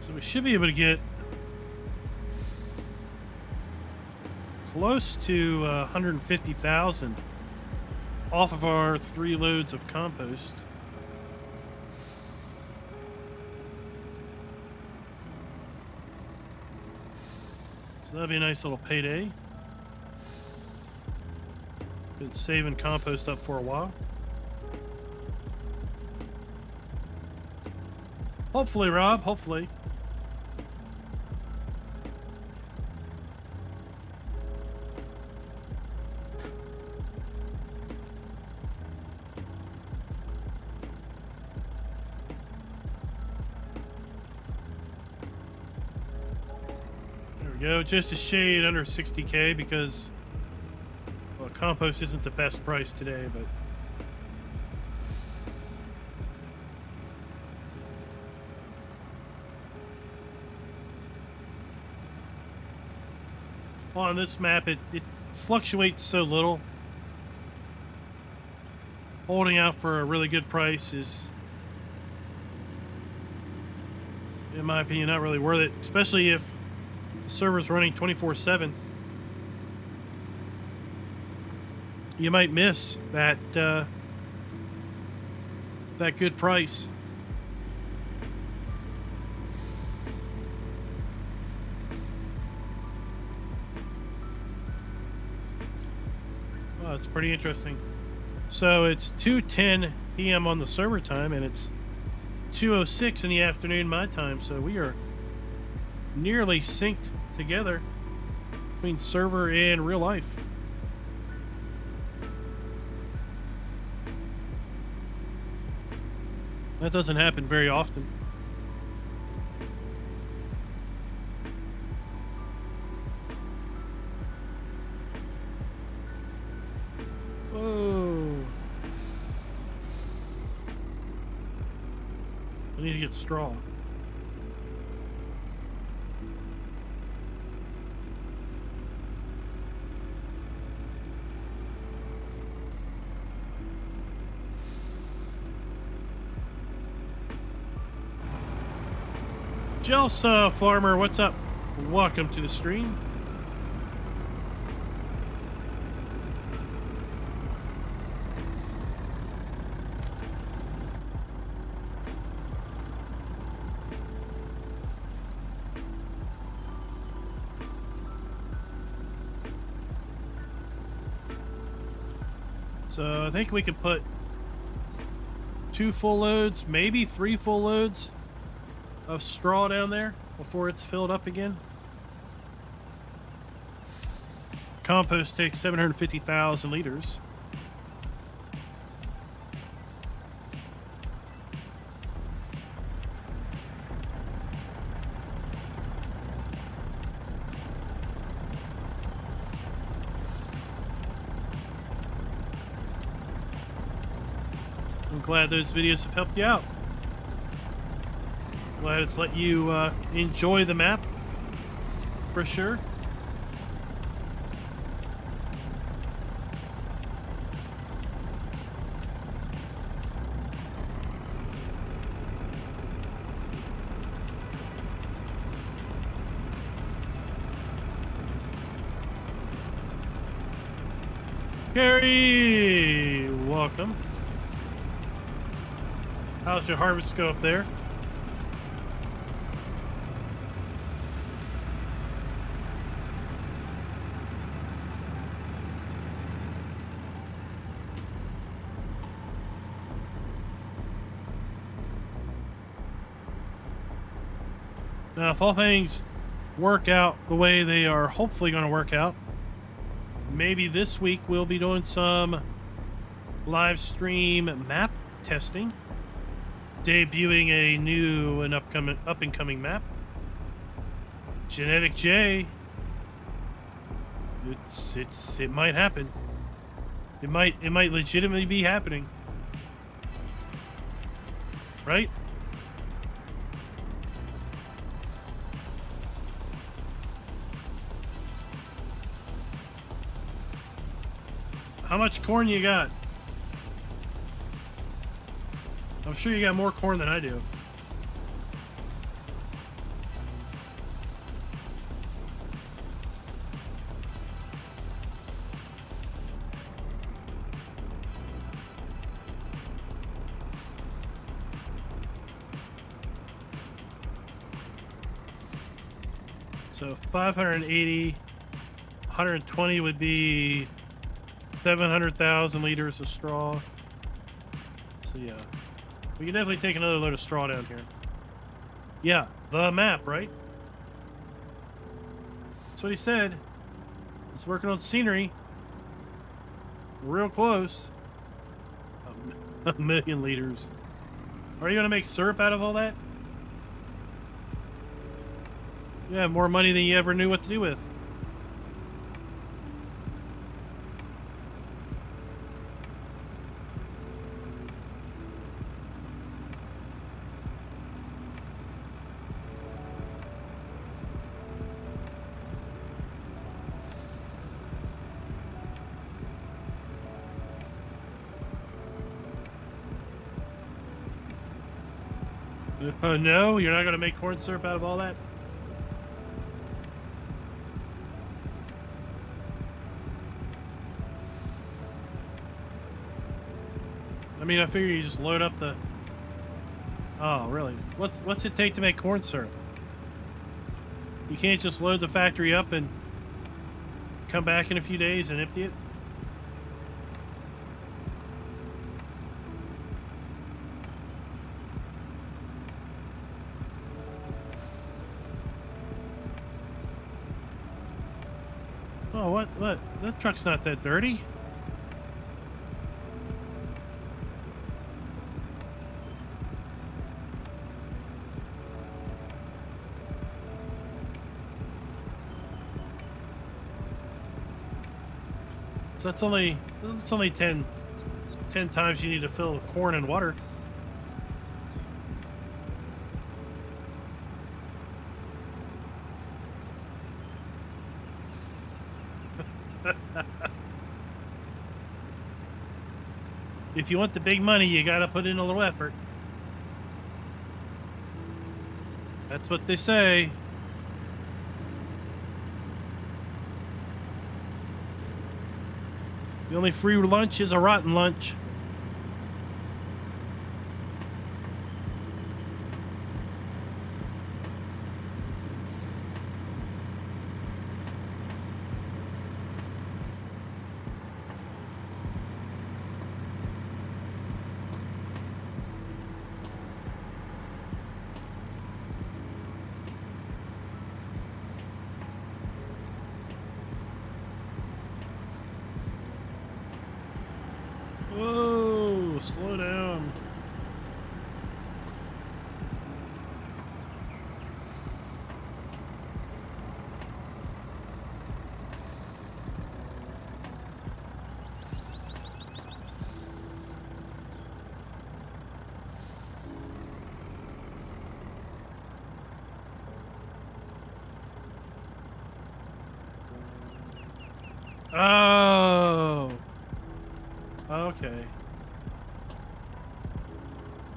So we should be able to get close to 150,000 off of our 3 loads of compost. So that'd be a nice little payday. Been saving compost up for a while. Hopefully, Rob, hopefully. Go just a shade under 60K because, well, compost isn't the best price today, but on this map it fluctuates so little. Holding out for a really good price is, in my opinion, not really worth it, especially if server's running 24/7. You might miss that that good price. Oh, it's pretty interesting. So it's 2:10 p.m. on the server time, and it's 2:06 in the afternoon my time. So we are nearly synced together between server and real life. That doesn't happen very often. Whoa. We need to get straw. Jelsa Farmer, what's up? Welcome to the stream. So I think we could put 2 full loads, maybe 3 full loads of straw down there before it's filled up again. Compost takes 750,000 liters. I'm glad those videos have helped you out. Glad it's let you enjoy the map, for sure. Gary, welcome. How's your harvest go up there? Now, if all things work out the way they are hopefully going to work out, maybe this week we'll be doing some live stream map testing, debuting a new and up and coming map, Genetic J. It might happen. It might legitimately be happening, right? How much corn you got? I'm sure you got more corn than I do. So 580, 120 would be 700,000 liters of straw. So yeah, we can definitely take another load of straw down here. Yeah, the map, right? That's what he said. He's working on scenery. Real close. A million liters. Are you gonna make syrup out of all that? You have more money than you ever knew what to do with. No, you're not going to make corn syrup out of all that? I mean, I figure you just load up the... Oh, really? What's it take to make corn syrup? You can't just load the factory up and come back in a few days and empty it? Oh, what? That truck's not that dirty. So that's only 10 times you need to fill corn and water. If you want the big money, you gotta put in a little effort. That's what they say. The only free lunch is a rotten lunch. Whoa, slow down. Oh. Okay.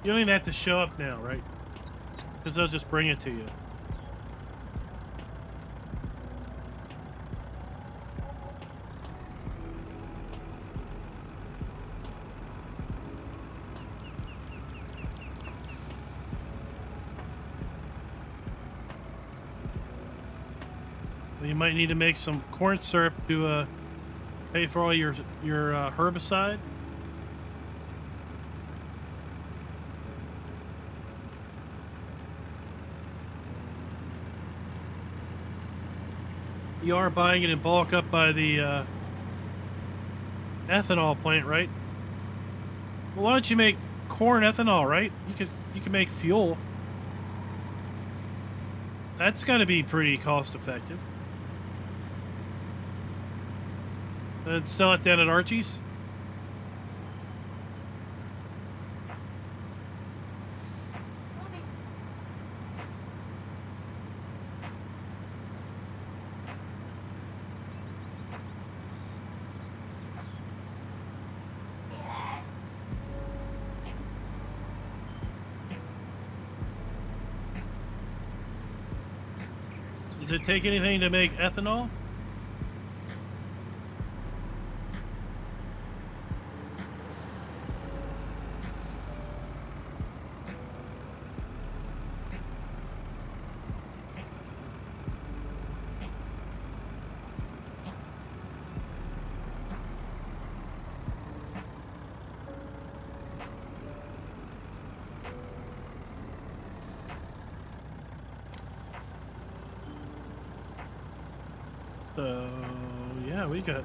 You don't even have to show up now, right? Because they'll just bring it to you. Well, you might need to make some corn syrup to pay for all your herbicide. You are buying it in bulk up by the ethanol plant, right? Well, why don't you make corn ethanol, right? You can make fuel. That's got to be pretty cost effective. And sell it down at Archie's. Does it take anything to make ethanol? So, yeah, we got...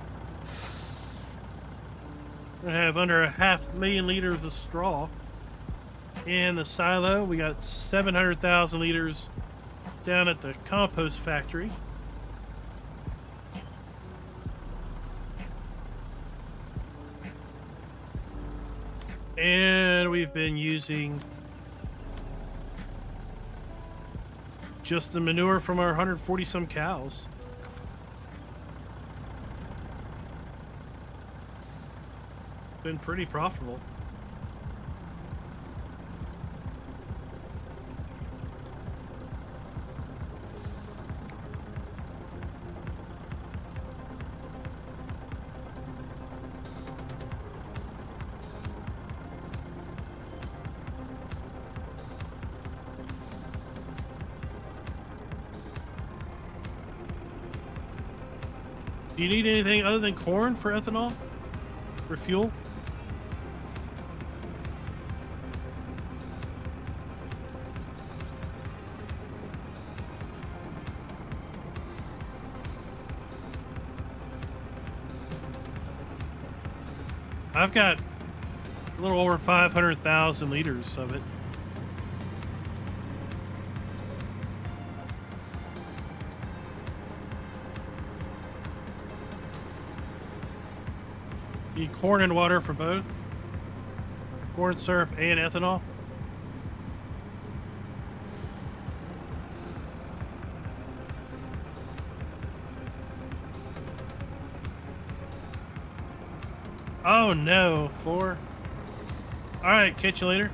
We're gonna have under 500,000 liters of straw. In the silo, we got 700,000 liters down at the compost factory. And we've been using just the manure from our 140 some cows. Been pretty profitable. Do you need anything other than corn for ethanol? For fuel? I've got a little over 500,000 liters of it. Need corn and water for both? Corn syrup and ethanol? Oh no, 4. All right, catch you later.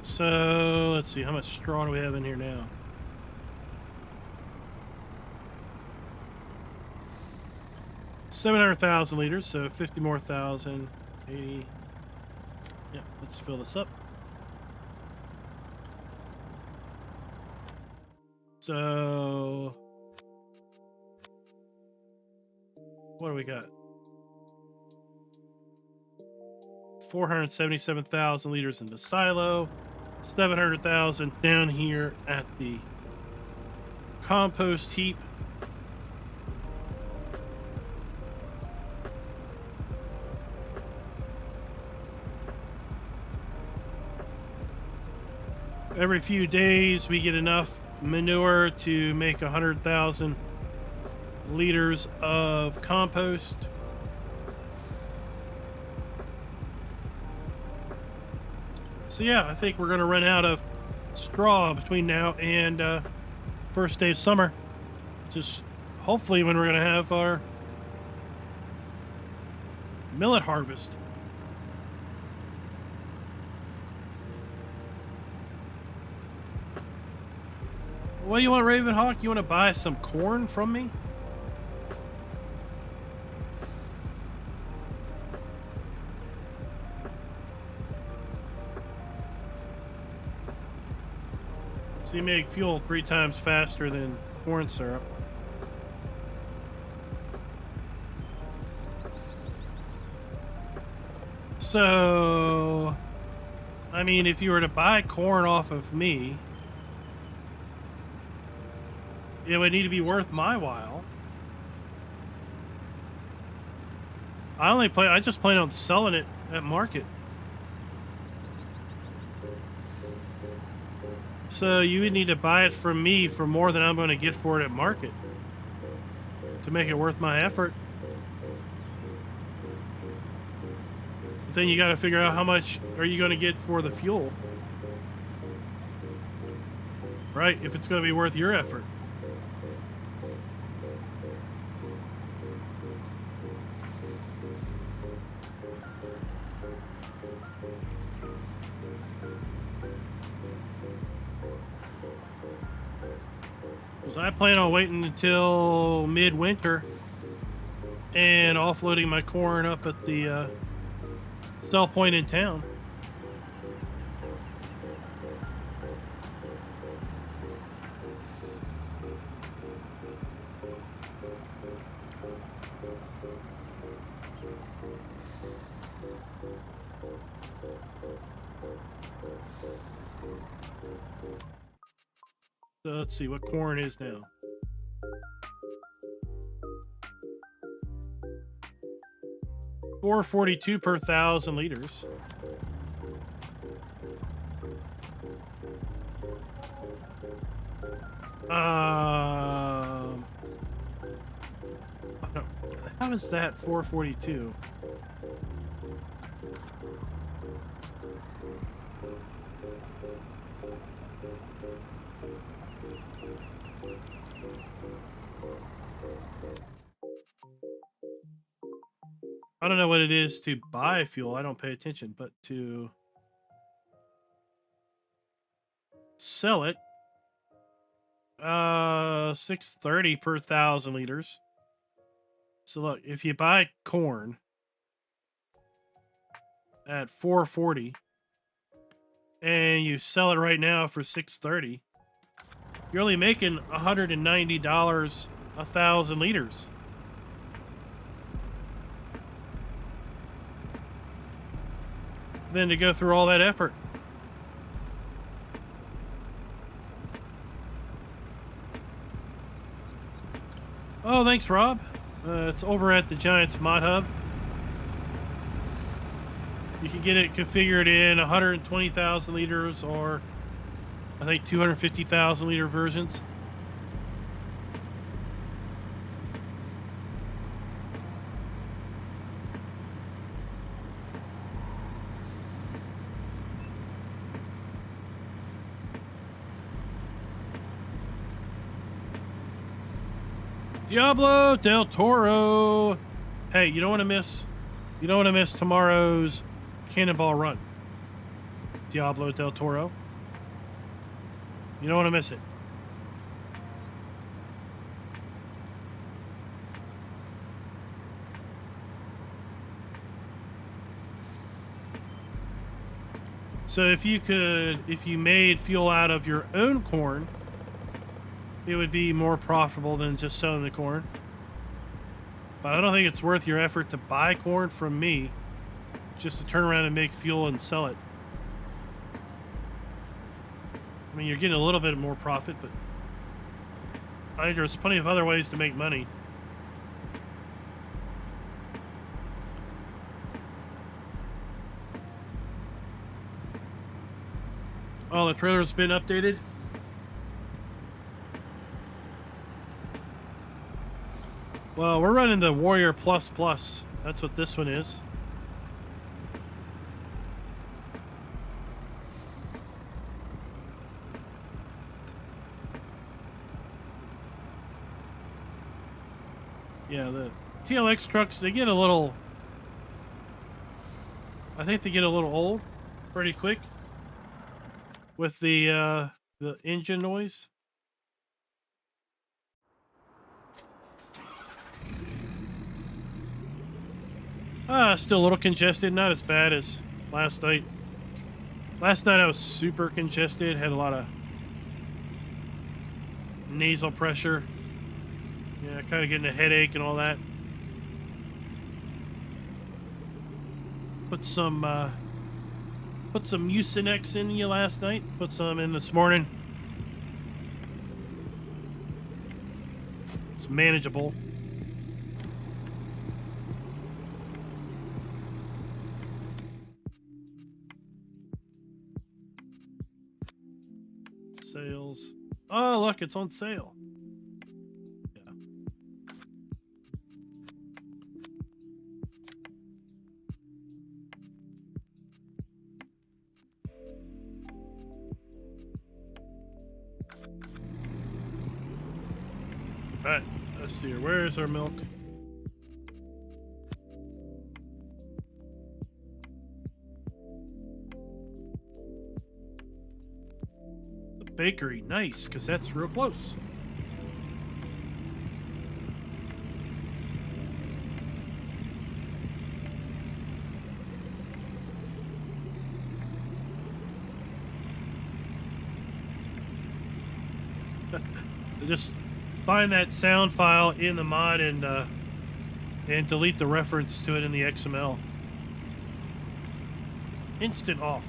So let's see, how much straw do we have in here now? $700,000 liters, so 50 more thousand, 80. Yeah, let's fill this up. So what do we got? 477,000 liters in the silo, 700,000 down here at the compost heap. Every few days we get enough manure to make 100,000 liters of compost. So yeah, I think we're going to run out of straw between now and first day of summer. Just hopefully when we're going to have our millet harvest. What do you want, Ravenhawk? You want to buy some corn from me? So you make fuel 3 times faster than corn syrup. So, I mean, if you were to buy corn off of me, it would need to be worth my while. I just plan on selling it at market. So you would need to buy it from me for more than I'm going to get for it at market to make it worth my effort. But then you got to figure out how much are you going to get for the fuel, right? If it's going to be worth your effort. I plan on waiting until midwinter and offloading my corn up at the sell point in town. So let's see what corn is now. $4.42 per 1,000 liters. How is that 4.42? I don't know what it is to buy fuel. I don't pay attention, but to sell it, $6.30 per 1,000 liters. So look, if you buy corn at $4.40 and you sell it right now for $6.30, you're only making $190 a 1,000 liters. Then to go through all that effort. Oh, thanks, Rob. It's over at the Giants Mod Hub. You can get it configured in 120,000 liters or I think 250,000 liter versions. Diablo del Toro. Hey, you don't want to miss tomorrow's Cannonball Run. Diablo del Toro. You don't want to miss it. So if you made fuel out of your own corn, it would be more profitable than just selling the corn. But I don't think it's worth your effort to buy corn from me just to turn around and make fuel and sell it. I mean, you're getting a little bit more profit, but I think there's plenty of other ways to make money. Oh, the trailer's been updated. Well, we're running the Warrior Plus Plus. That's what this one is. Yeah, the TLX trucks, they get a little... I think they get a little old pretty quick with the engine noise. Still a little congested, not as bad as last night. Last night I was super congested, had a lot of nasal pressure. Yeah, kind of getting a headache and all that. Put some Mucinex in you last night. Put some in this morning. It's manageable. Sales. Oh, look, it's on sale. Yeah. All right, let's see here. Where's our milk? Bakery, nice, because that's real close. Just find that sound file in the mod and delete the reference to it in the XML. Instant off.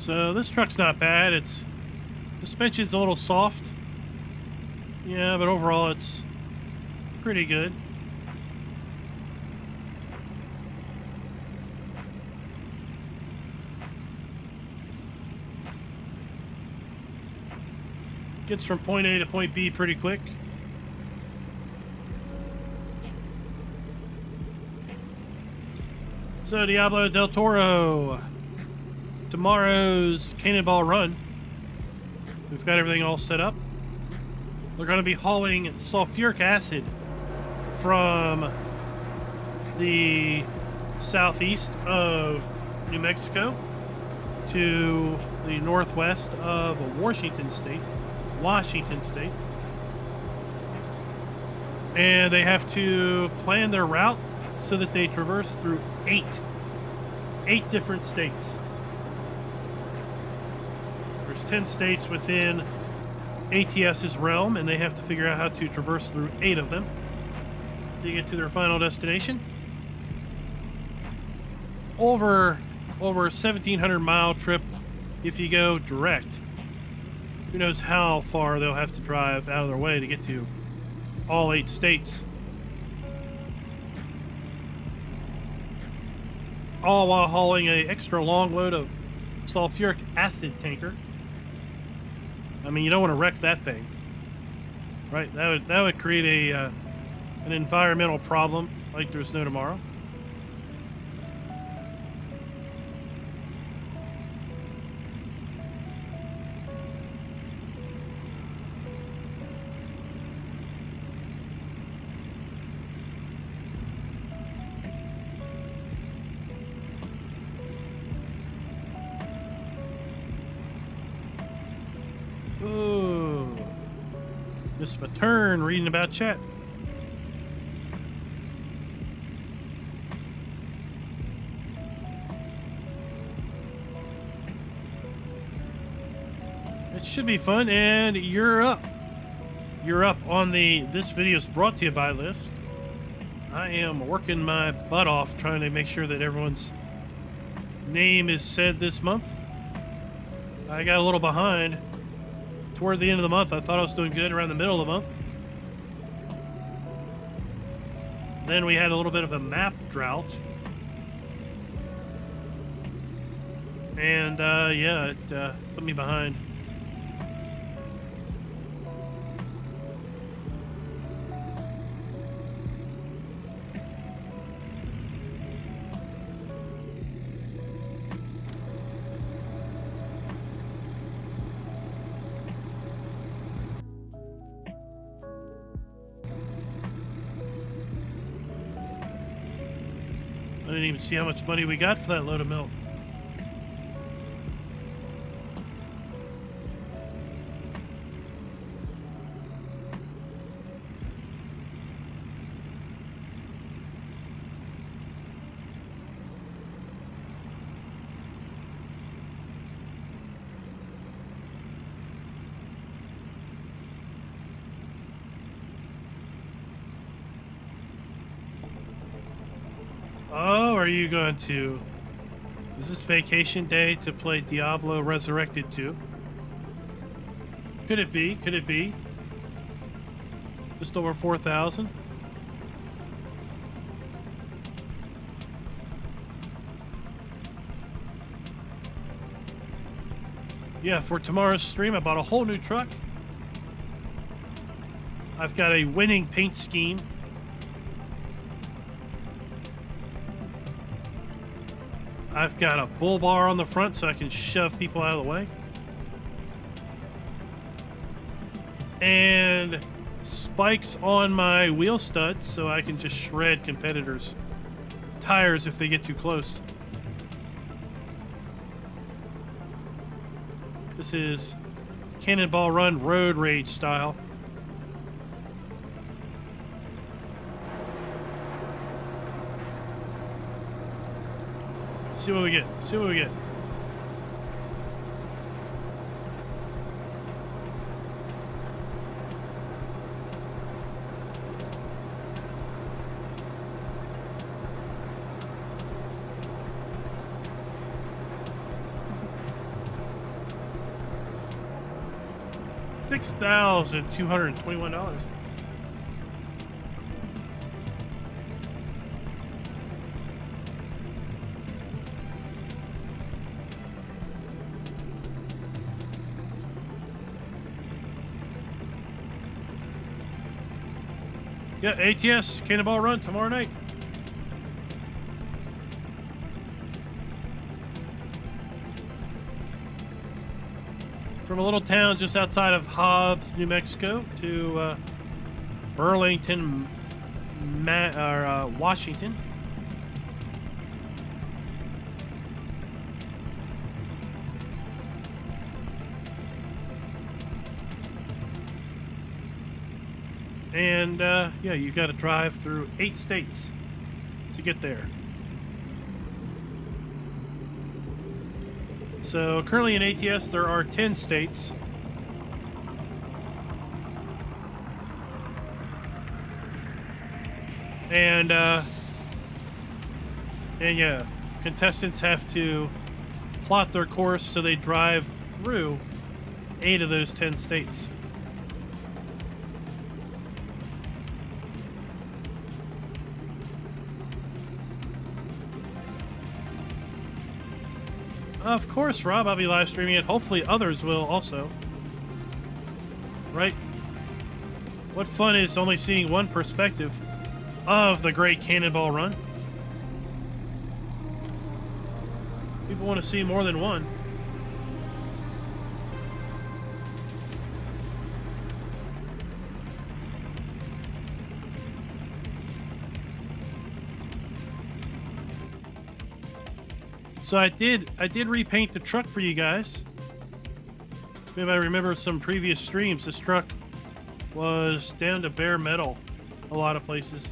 So this truck's not bad. It's the suspension's a little soft. Yeah, but overall it's pretty good. Gets from point A to point B pretty quick. So Diablo del Toro. Tomorrow's Cannonball Run. We've got everything all set up. We're going to be hauling sulfuric acid from the southeast of New Mexico to the northwest of Washington State. And they have to plan their route so that they traverse through eight different states. There's 10 states within ATS's realm, and they have to figure out how to traverse through 8 of them to get to their final destination. Over a 1,700-mile trip if you go direct. Who knows how far they'll have to drive out of their way to get to all 8 states. All while hauling an extra long load of sulfuric acid tanker. I mean, you don't want to wreck that thing, right? That would create an environmental problem like there's no tomorrow. Ooh. Missed my turn reading about chat. It should be fun, and you're up. You're up on the This Video is Brought to You By list. I am working my butt off trying to make sure that everyone's name is said this month. I got a little behind. Toward the end of the month, I thought I was doing good. Around the middle of the month, then we had a little bit of a map drought, and yeah, it put me behind. I didn't even see how much money we got for that load of milk. Oh, are you going to... Is this vacation day to play Diablo Resurrected 2? Could it be? Could it be? Just over 4,000? Yeah, for tomorrow's stream, I bought a whole new truck. I've got a winning paint scheme. I've got a bull bar on the front so I can shove people out of the way. And spikes on my wheel studs so I can just shred competitors' tires if they get too close. This is Cannonball Run Road Rage style. See what we get. See what we get. $6,221. Yeah, ATS, Cannonball Run tomorrow night. From a little town just outside of Hobbs, New Mexico to Burlington, Washington. And yeah, you got to drive through 8 states to get there. So currently in ATS, there are 10 states. And yeah, contestants have to plot their course so they drive through 8 of those 10 states. Of course, Rob, I'll be live streaming it. Hopefully others will also. Right? What fun is only seeing one perspective of the Great Cannonball Run? People want to see more than one. So I did repaint the truck for you guys. Maybe I remember some previous streams. This truck was down to bare metal a lot of places.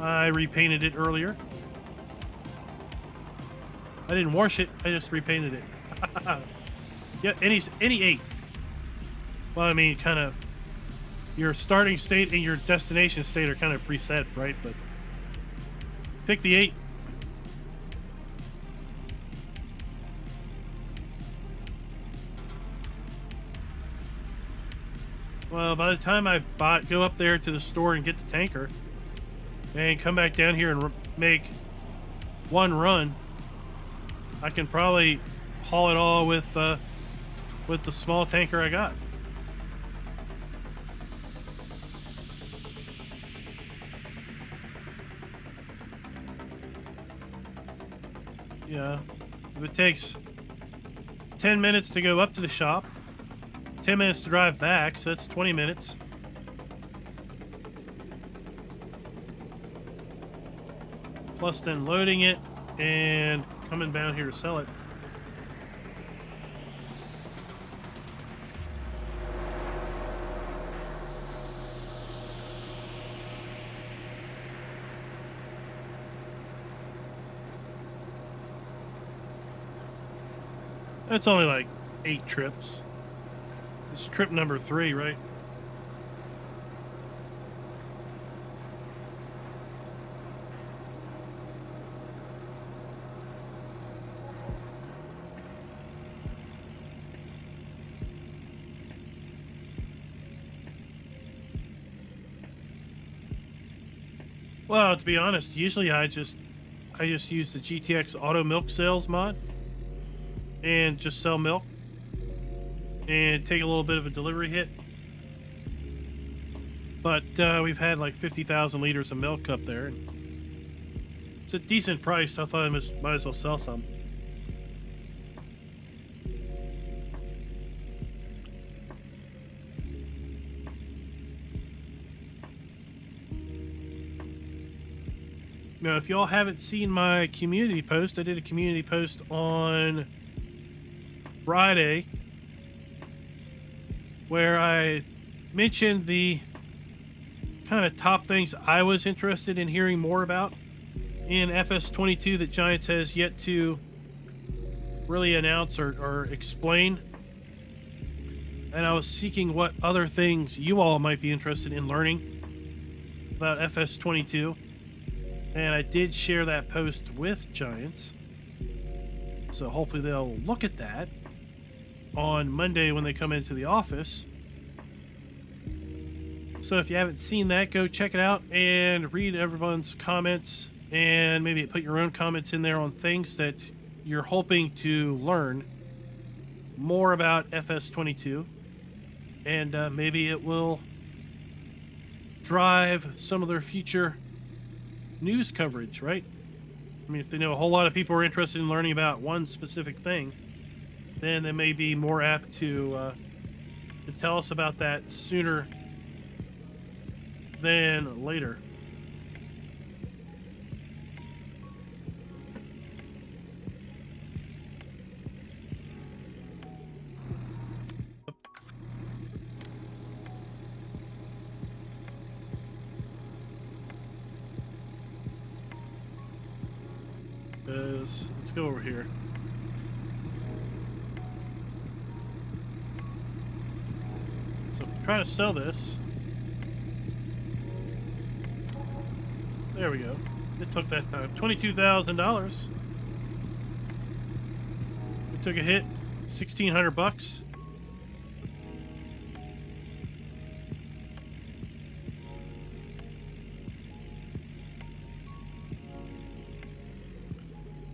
I repainted it earlier. I didn't wash it, I just repainted it. Yeah, any 8. Well, I mean, kind of your starting state and your destination state are kind of preset, right? But pick the 8. Well, by the time I go up there to the store and get the tanker and come back down here and make one run, I can probably haul it all with the small tanker I got. Yeah, if it takes 10 minutes to go up to the shop, 10 minutes to drive back, so that's 20 minutes. Plus then loading it and coming down here to sell it. That's only like 8 trips. It's trip number 3, right? Well, to be honest, usually I just use the GTX Auto Milk Sales mod and just sell milk and take a little bit of a delivery hit. But we've had like 50,000 liters of milk up there. And it's a decent price. I thought I might as well sell some. Now, if y'all haven't seen my community post, I did a community post on Friday where I mentioned the kind of top things I was interested in hearing more about in FS22 that Giants has yet to really announce or explain. And I was seeking what other things you all might be interested in learning about FS22. And I did share that post with Giants. So hopefully they'll look at that on Monday when they come into the office. So if you haven't seen that, go check it out and read everyone's comments and maybe put your own comments in there on things that you're hoping to learn more about FS22. And maybe it will drive some of their future news coverage, right? I mean, if they know a whole lot of people are interested in learning about one specific thing, then they may be more apt to tell us about that sooner than later. Let's go over here. try to sell this. There we go. It took that time. $22,000. We took a hit. 1,600 bucks.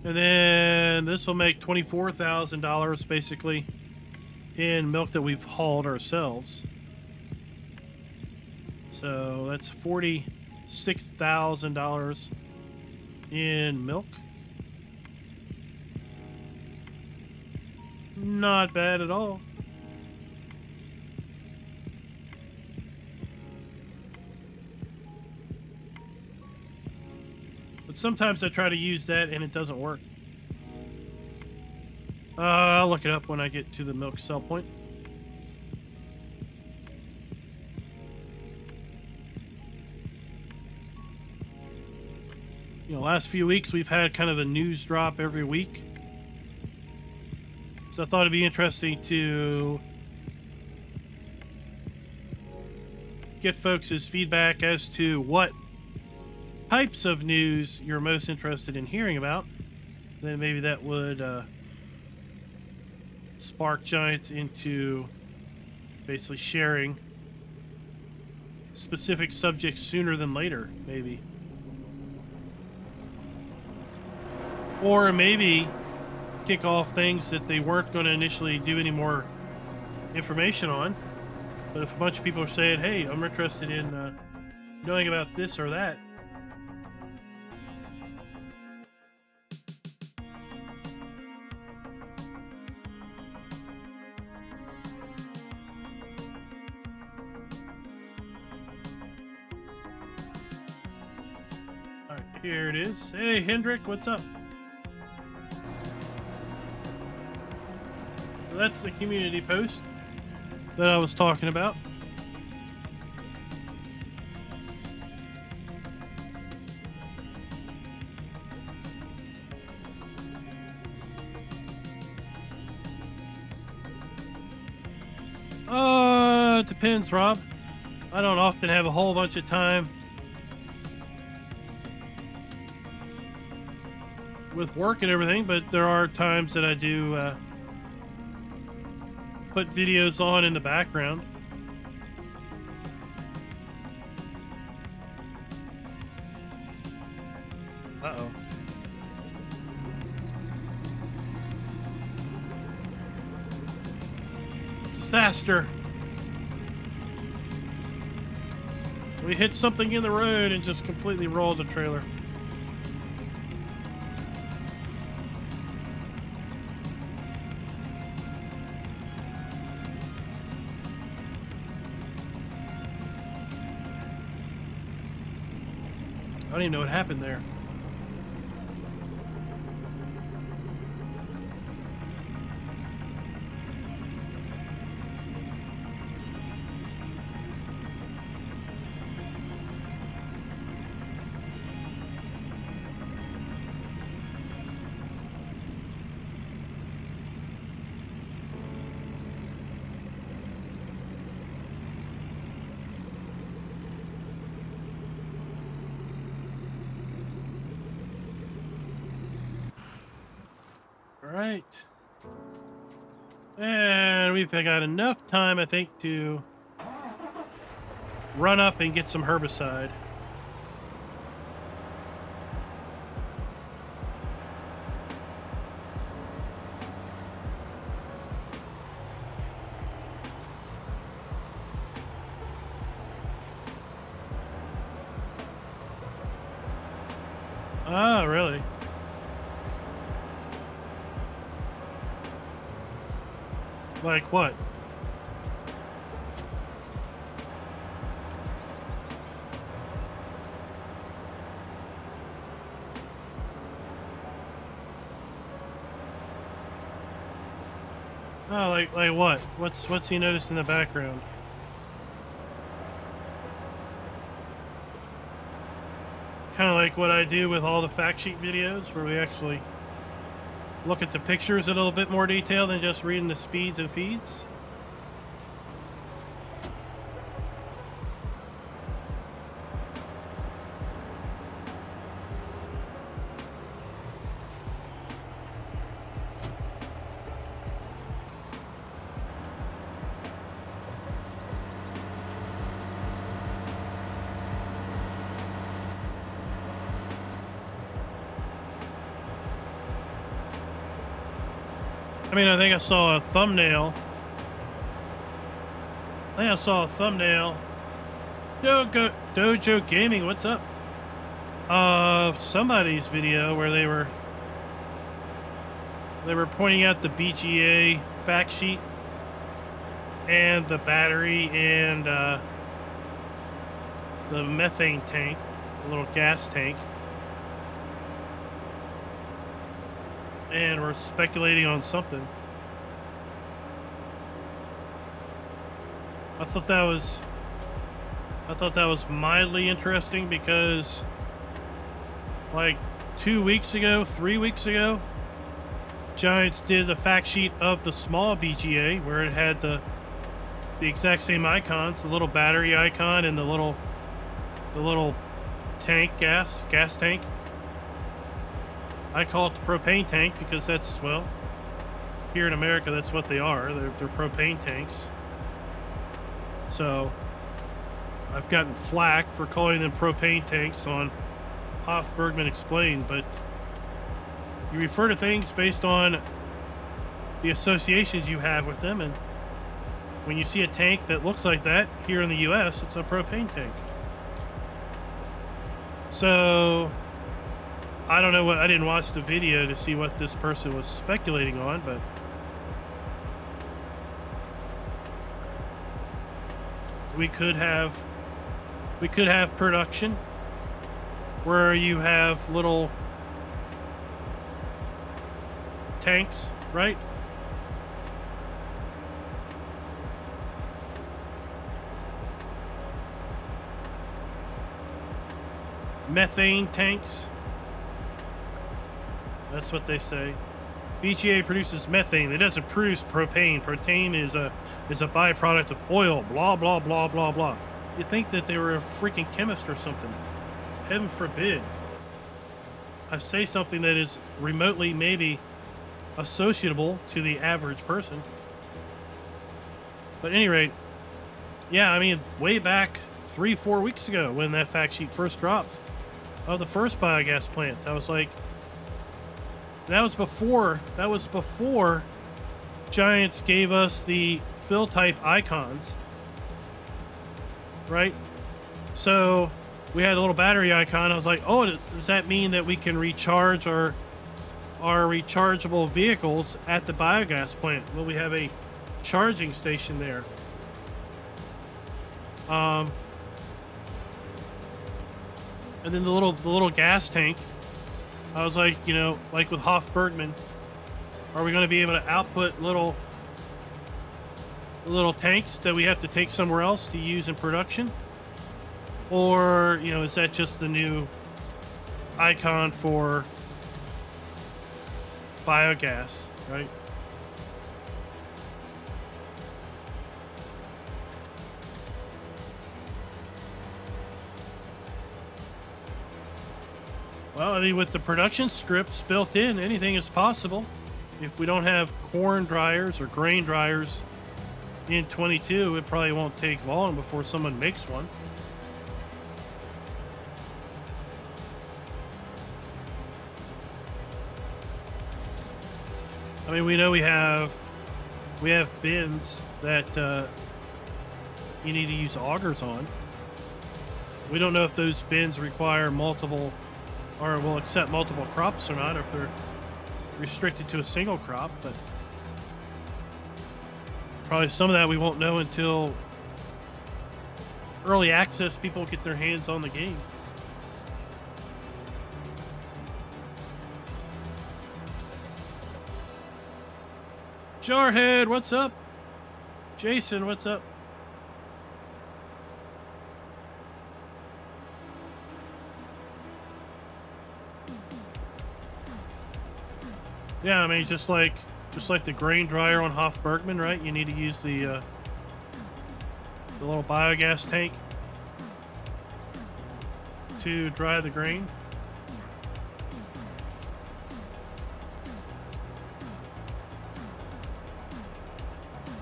And then this will make $24,000 basically in milk that we've hauled ourselves. So that's $46,000 in milk. Not bad at all. But sometimes I try to use that and it doesn't work. I'll look it up when I get to the milk sell point. You know, last few weeks we've had kind of a news drop every week. So I thought it'd be interesting to get folks' feedback as to what types of news you're most interested in hearing about. Then maybe that would spark Giants into basically sharing specific subjects sooner than later, maybe. Or maybe kick off things that they weren't going to initially do any more information on. But if a bunch of people are saying, hey, I'm interested in knowing about this or that. All right, here it is. Hey, Hendrik, what's up? So that's the community post that I was talking about. It depends, Rob. I don't often have a whole bunch of time with work and everything, but there are times that I do put videos on in the background. Uh-oh. Disaster. We hit something in the road and just completely rolled the trailer. I don't even know what happened there. Right. And we've got enough time, I think, to run up and get some herbicide. Ah, really? Like what? Oh, like what? What's he noticed in the background? Kind of like what I do with all the fact sheet videos, where we actually look at the pictures in a little bit more detail than just reading the speeds and feeds. mean, I think I saw a thumbnail. Dojo Gaming, what's up? Somebody's video where they were pointing out the BGA fact sheet and the battery and the methane tank, the little gas tank. And we're speculating on something. I thought that was mildly interesting because like 3 weeks ago, Giants did the fact sheet of the small BGA where it had the exact same icons, the little battery icon and the little tank, gas tank. I call it the propane tank because that's, well, here in America, that's what they are. They're propane tanks. So I've gotten flack for calling them propane tanks on Bergman Explained, but you refer to things based on the associations you have with them, and when you see a tank that looks like that here in the US, it's a propane tank. So I don't know I didn't watch the video to see what this person was speculating on, but we could have production where you have little tanks, right? Methane tanks. That's what they say. BGA produces methane. It doesn't produce propane. Propane is a byproduct of oil. Blah, blah, blah, blah, blah. You'd think that they were a freaking chemist or something. Heaven forbid I say something that is remotely maybe associable to the average person. But at any rate, yeah, I mean, way back 3-4 weeks ago when that fact sheet first dropped of the first biogas plant, I was like, that was before Giants gave us the fill type icons, right? So we had a little battery icon. I was like, oh, does that mean that we can recharge our rechargeable vehicles at the biogas plant? Well, we have a charging station there. And then the little gas tank. I was like, you know, like with Bergman, are we going to be able to output little tanks that we have to take somewhere else to use in production? Or, you know, is that just the new icon for biogas, right? Well, I mean, with the production scripts built in, anything is possible. If we don't have corn dryers or grain dryers in 22, it probably won't take long before someone makes one. I mean, we know we have bins that you need to use augers on. We don't know if those bins require multiple or will accept multiple crops or not, or if they're restricted to a single crop, but probably some of that we won't know until early access people get their hands on the game. Jarhead, what's up? Jason, what's up? Yeah, I mean, just like the grain dryer on Bergman, right? You need to use the little biogas tank to dry the grain.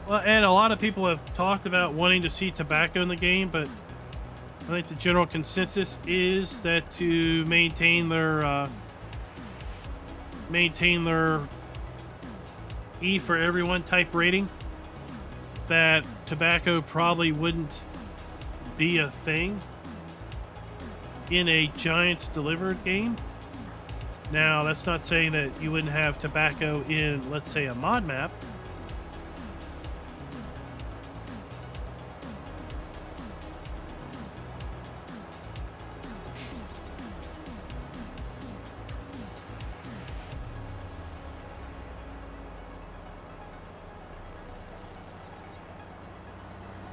Well, and a lot of people have talked about wanting to see tobacco in the game, but I think the general consensus is that to maintain their E for everyone type rating, that tobacco probably wouldn't be a thing in a Giants Delivered game. Now, that's not saying that you wouldn't have tobacco in, let's say, a mod map.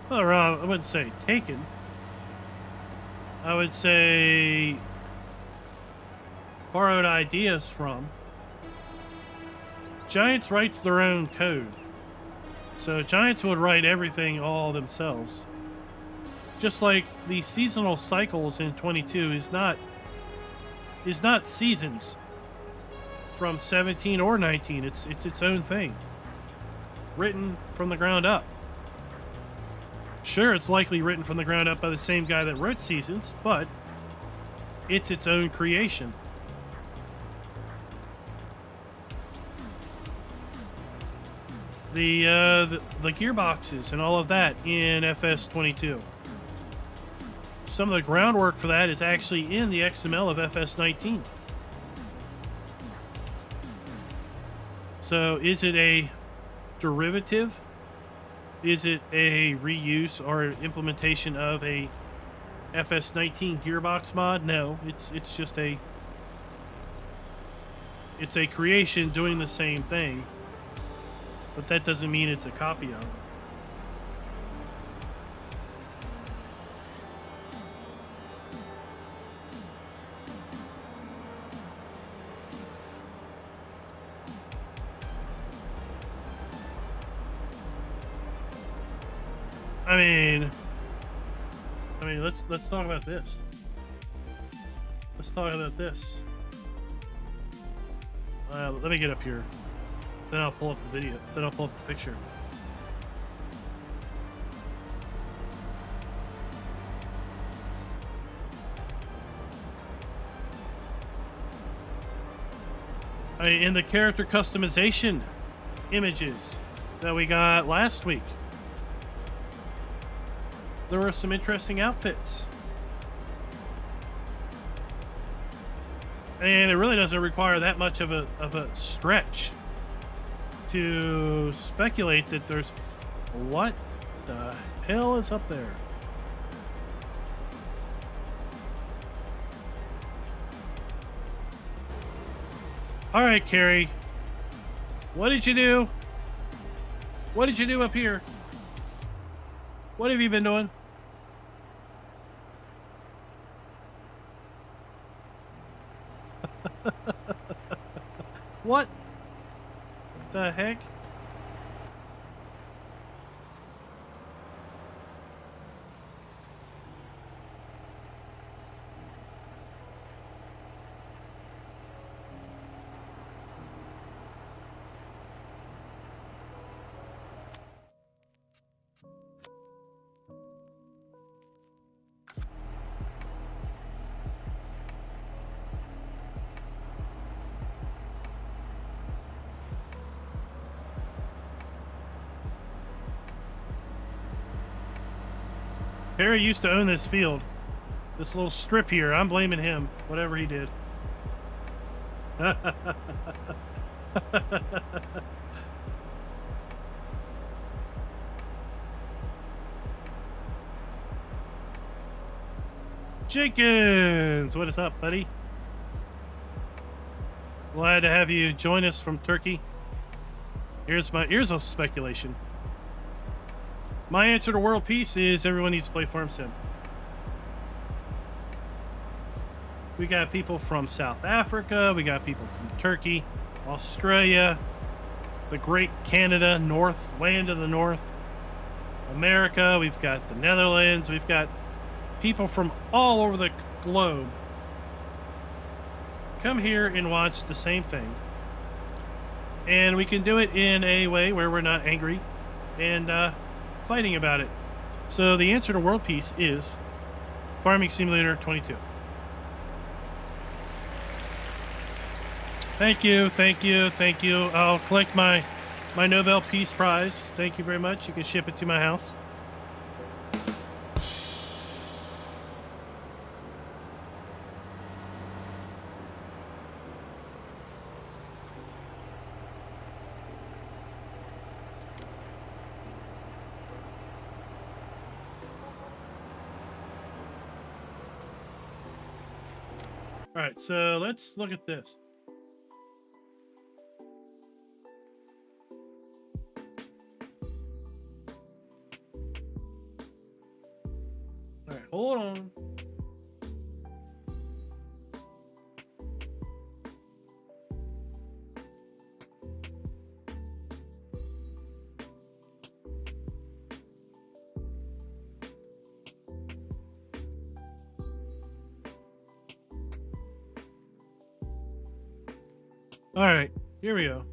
Well, I wouldn't say taken. I would say borrowed ideas from. Giants writes their own code. So Giants would write everything all themselves. Just like the seasonal cycles in 22 is not seasons from 17 or 19. It's its own thing. Written from the ground up. Sure, it's likely written from the ground up by the same guy that wrote Seasons, but it's its own creation. The gearboxes and all of that in FS22. Some of the groundwork for that is actually in the XML of FS19. So is it a derivative? Is it a reuse or implementation of a FS19 gearbox mod? No, it's just a creation doing the same thing, but that doesn't mean it's a copy of it. I mean, let's talk about this. Let's talk about this. Let me get up here. Then I'll pull up the video. Then I'll pull up the picture. In the character customization images that we got last week, there were some interesting outfits. And it really doesn't require that much of a stretch to speculate that there's... What the hell is up there? All right, Carrie. What did you do? What did you do up here? What have you been doing? What the heck? Perry used to own this field. This little strip here. I'm blaming him. Whatever he did. Jenkins! What is up, buddy? Glad to have you join us from Turkey. Here's a speculation. My answer to world peace is everyone needs to play Farm Sim. We got people from South Africa, we got people from Turkey, Australia, the great Canada, land of the North, America, we've got the Netherlands, we've got people from all over the globe. Come here and watch the same thing. And we can do it in a way where we're not angry and fighting about it. So the answer to world peace is Farming Simulator 22. Thank you, thank you, thank you. I'll collect my my Nobel Peace Prize. Thank you very much. You can ship it to my house. All right, so let's look at this. All right, hold on. All right, here we go.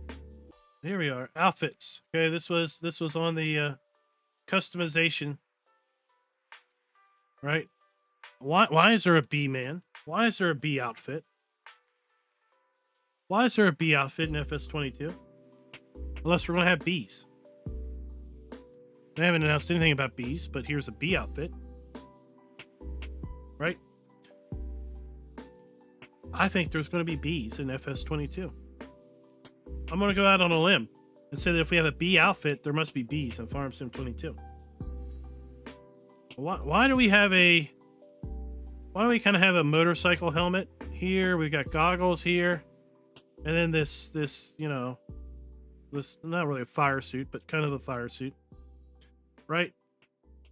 Here we are. Outfits. Okay, this was on the customization. Right? Why is there a bee man? Why is there a bee outfit? Why is there a bee outfit in FS22? Unless we're gonna have bees. They haven't announced anything about bees, but here's a bee outfit. Right? I think there's gonna be bees in FS22. I'm gonna go out on a limb and say that if we have a bee outfit, there must be bees in Farm Sim 22. Why do we kind of have a motorcycle helmet here? We've got goggles here, and then this not really a fire suit, but kind of a fire suit, right?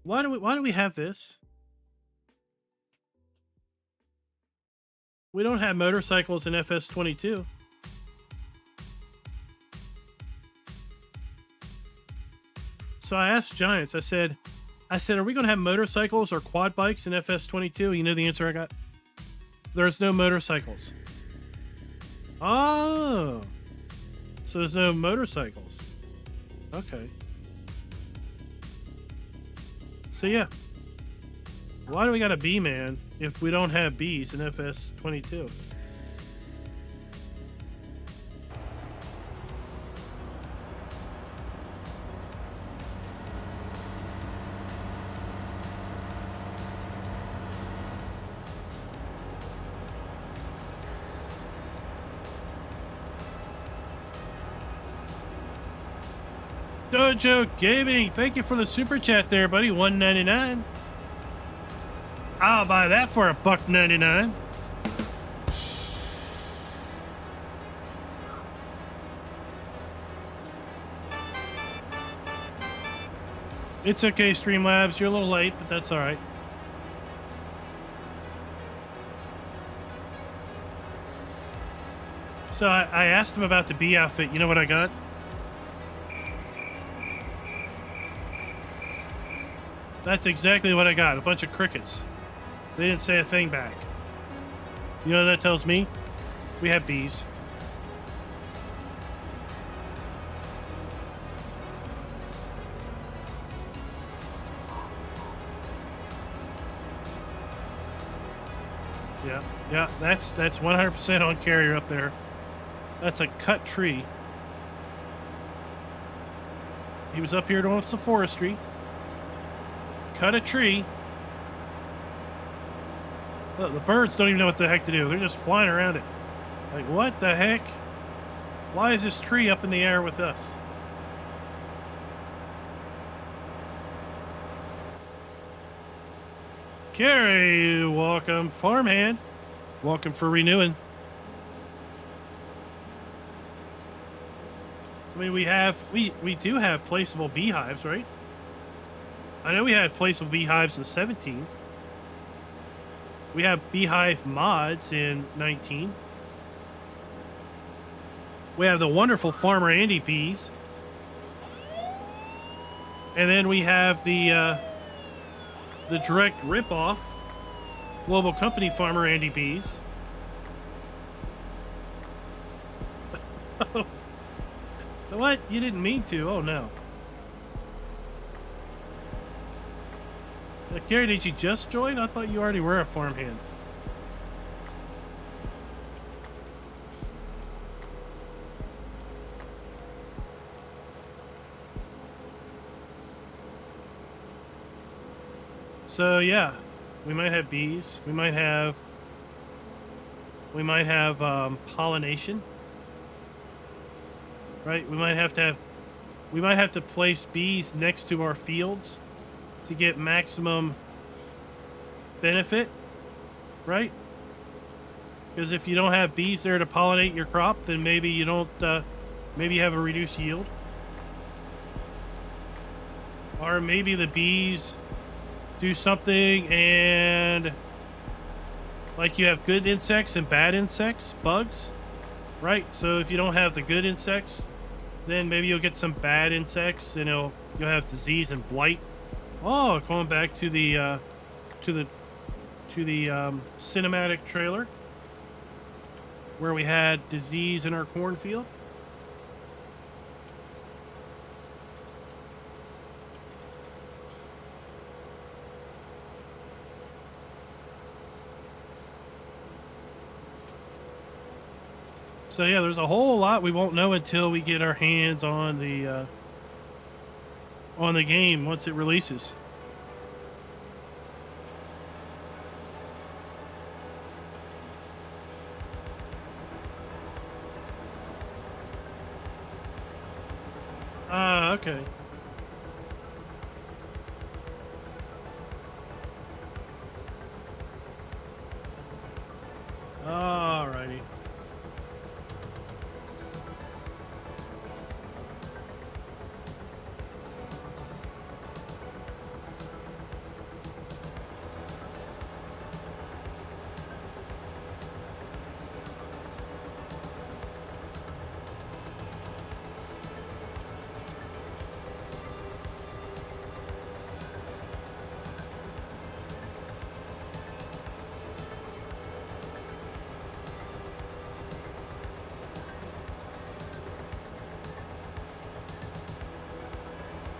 Why do we have this? We don't have motorcycles in FS22. So I asked Giants, I said, are we going to have motorcycles or quad bikes in FS22? You know the answer I got? There's no motorcycles. Oh. So there's no motorcycles. Okay. So yeah. Why do we got a bee man if we don't have bees in FS22? Dojo Gaming, thank you for the super chat there, buddy. $1.99. I'll buy that for $1.99. It's okay, Streamlabs. You're a little late, but that's all right. So I asked him about the bee outfit. You know what I got? That's exactly what I got. A bunch of crickets. They didn't say a thing back. You know what that tells me? We have bees. Yeah, that's 100% on carrier up there. That's a cut tree. He was up here doing some forestry. Cut a tree. Look, the birds don't even know what the heck to do. They're just flying around it. Like, what the heck? Why is this tree up in the air with us? Carrie, welcome. Farmhand, welcome for renewing. I mean, we do have placeable beehives, right? I know we had placeable beehives in 17. We have beehive mods in 19. We have the wonderful Farmer Andy bees. And then we have the direct ripoff global company Farmer Andy bees. What? You didn't mean to? Oh no. Gary, did you just join? I thought you already were a farmhand. So yeah, we might have bees. We might have pollination, right? We might have to place bees next to our fields to get maximum benefit, right? Because if you don't have bees there to pollinate your crop, then maybe you don't, maybe you have a reduced yield. Or maybe the bees do something and like you have good insects and bad insects, bugs, right? So if you don't have the good insects, then maybe you'll get some bad insects and you'll have disease and blight. Oh, going back to the cinematic trailer where we had disease in our cornfield. So yeah, there's a whole lot we won't know until we get our hands on the game once it releases. Okay. Alrighty.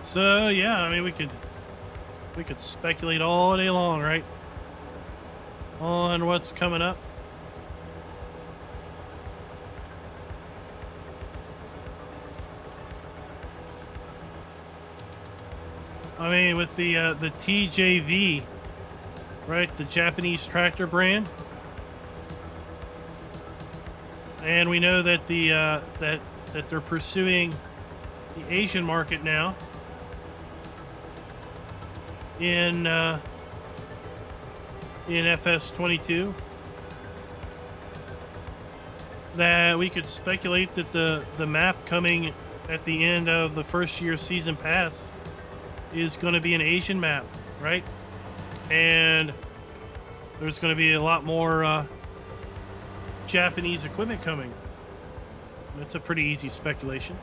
So yeah, I mean we could speculate all day long, right? On what's coming up. I mean with the TJV, right? The Japanese tractor brand. And we know that that they're pursuing the Asian market now. In FS22, that we could speculate that the map coming at the end of the first year season pass is going to be an Asian map, right? And there's going to be a lot more Japanese equipment coming. That's a pretty easy speculation.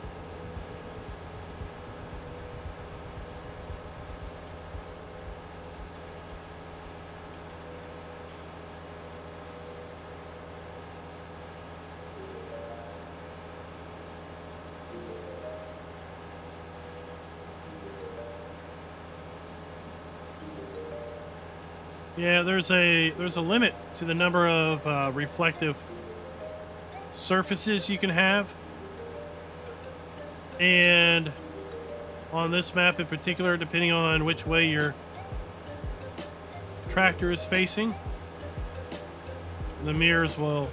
Yeah, there's a limit to the number of reflective surfaces you can have, and on this map in particular, depending on which way your tractor is facing, the mirrors will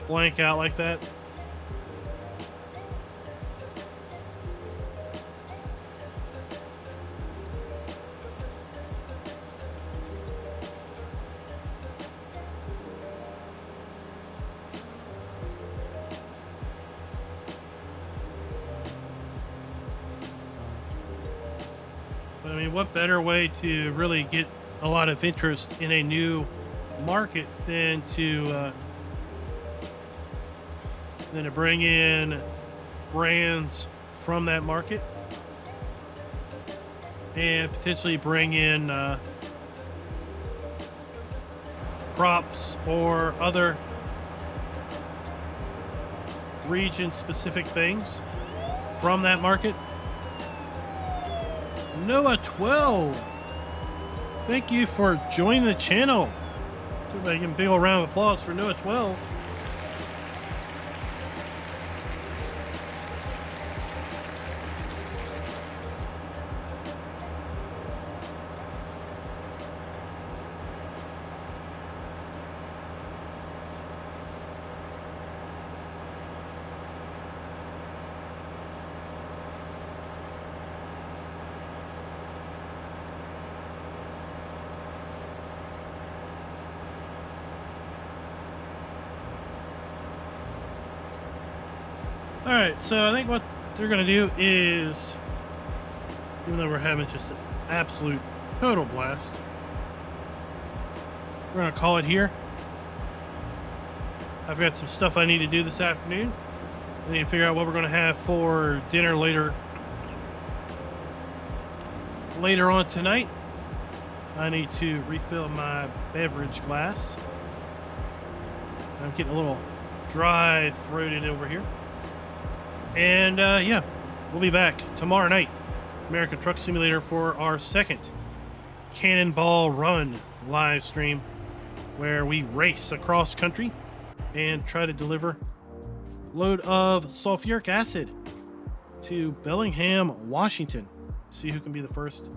blank out like that. But I mean, what better way to really get a lot of interest in a new market than to bring in brands from that market and potentially bring in crops or other region-specific things from that market. Noah 12, thank you for joining the channel. Everybody give a big old round of applause for Noah 12. All right, so I think what they're gonna do is, even though we're having just an absolute total blast, we're gonna call it here. I've got some stuff I need to do this afternoon. I need to figure out what we're gonna have for dinner later on tonight. I need to refill my beverage glass. I'm getting a little dry-throated over here. And yeah, we'll be back tomorrow night, American Truck Simulator, for our second Cannonball Run live stream, where we race across country and try to deliver a load of sulfuric acid to Bellingham, Washington. See who can be the first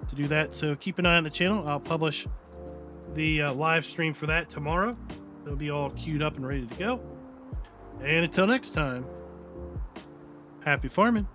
to do that. So keep an eye on the channel. I'll publish the live stream for that tomorrow. It'll be all queued up and ready to go. And until next time, happy farming.